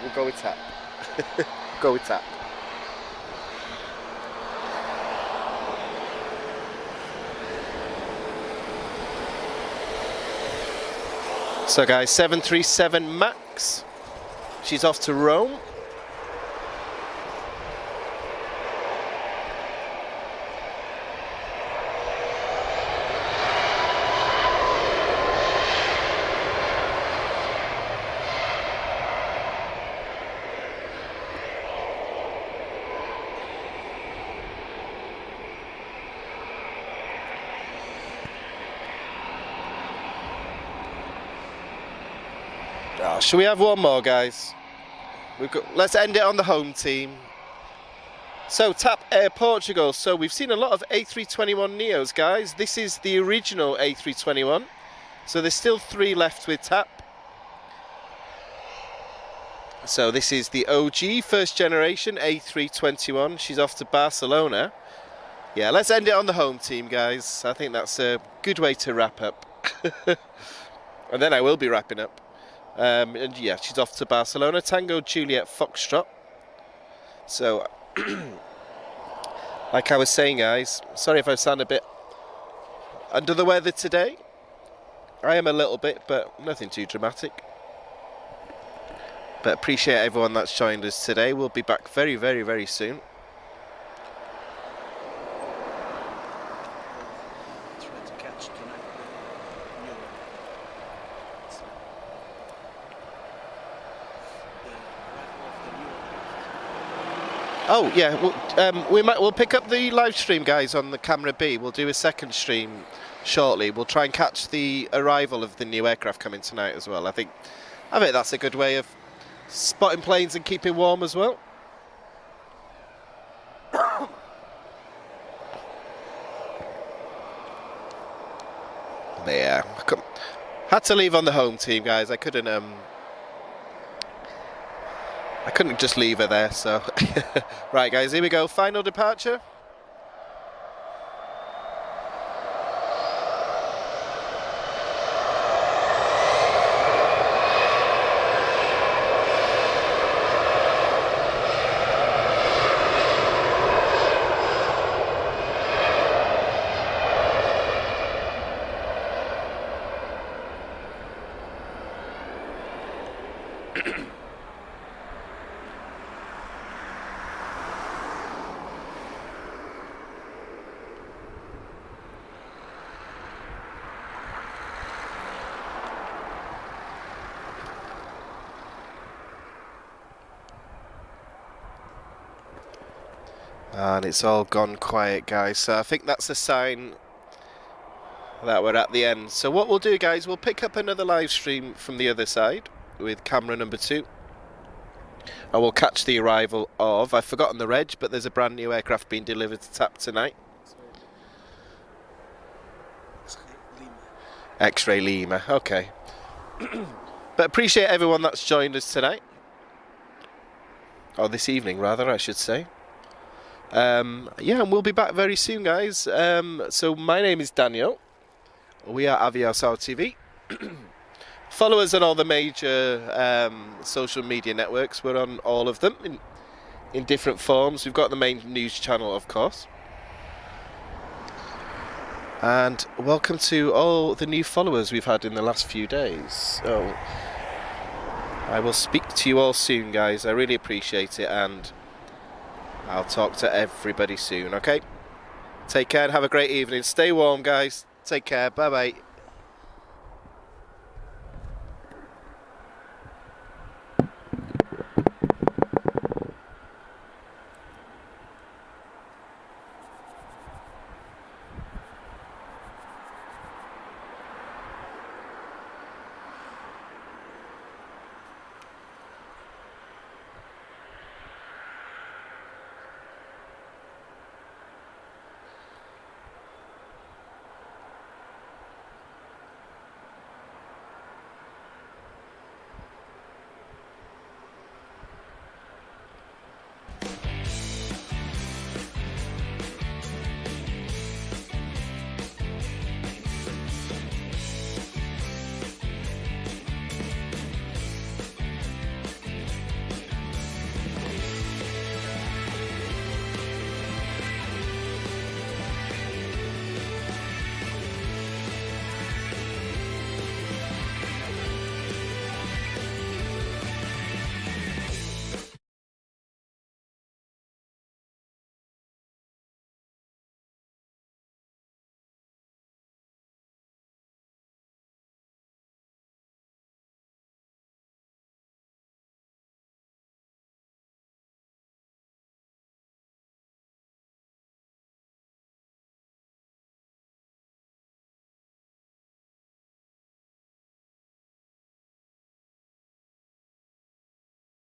We'll go with tap. Go with tap. So guys, 737 MAX. She's off to Rome. Oh, shall we have one more, guys? Let's end it on the home team. So, TAP Air Portugal. So, we've seen a lot of A321 Neos, guys. This is the original A321. So, there's still 3 left with TAP. So, this is the OG, first generation A321. She's off to Barcelona. Yeah, let's end it on the home team, guys. I think that's a good way to wrap up. And then I will be wrapping up. And yeah, she's off to Barcelona. Tango Juliet Foxtrot. So, like I was saying, guys, sorry if I sound a bit under the weather today. I am a little bit, but nothing too dramatic. But appreciate everyone that's joined us today. We'll be back very, very, very soon. Oh yeah, we'll pick up the live stream, guys, on the camera B. We'll do a second stream shortly. We'll try and catch the arrival of the new aircraft coming tonight as well. I think that's a good way of spotting planes and keeping warm as well. But yeah, had to leave on the home team, guys. I couldn't just leave her there, so. Right, guys, here we go. Final departure. And it's all gone quiet, guys, so I think that's a sign that we're at the end. So what we'll do, guys, we'll pick up another live stream from the other side with camera number 2, and we'll catch the arrival of, I've forgotten the reg, but there's a brand new aircraft being delivered to TAP tonight. X-Ray Lima, okay. But appreciate everyone that's joined us tonight, or this evening rather, I should say. Yeah, and we'll be back very soon, guys. So my name is Daniel. We are Aviação TV. Follow us on all the major social media networks. We're on all of them in different forms. We've got the main news channel, of course. And welcome to all the new followers we've had in the last few days. So I will speak to you all soon, guys. I really appreciate it, and I'll talk to everybody soon, okay? Take care and have a great evening. Stay warm, guys. Take care. Bye-bye.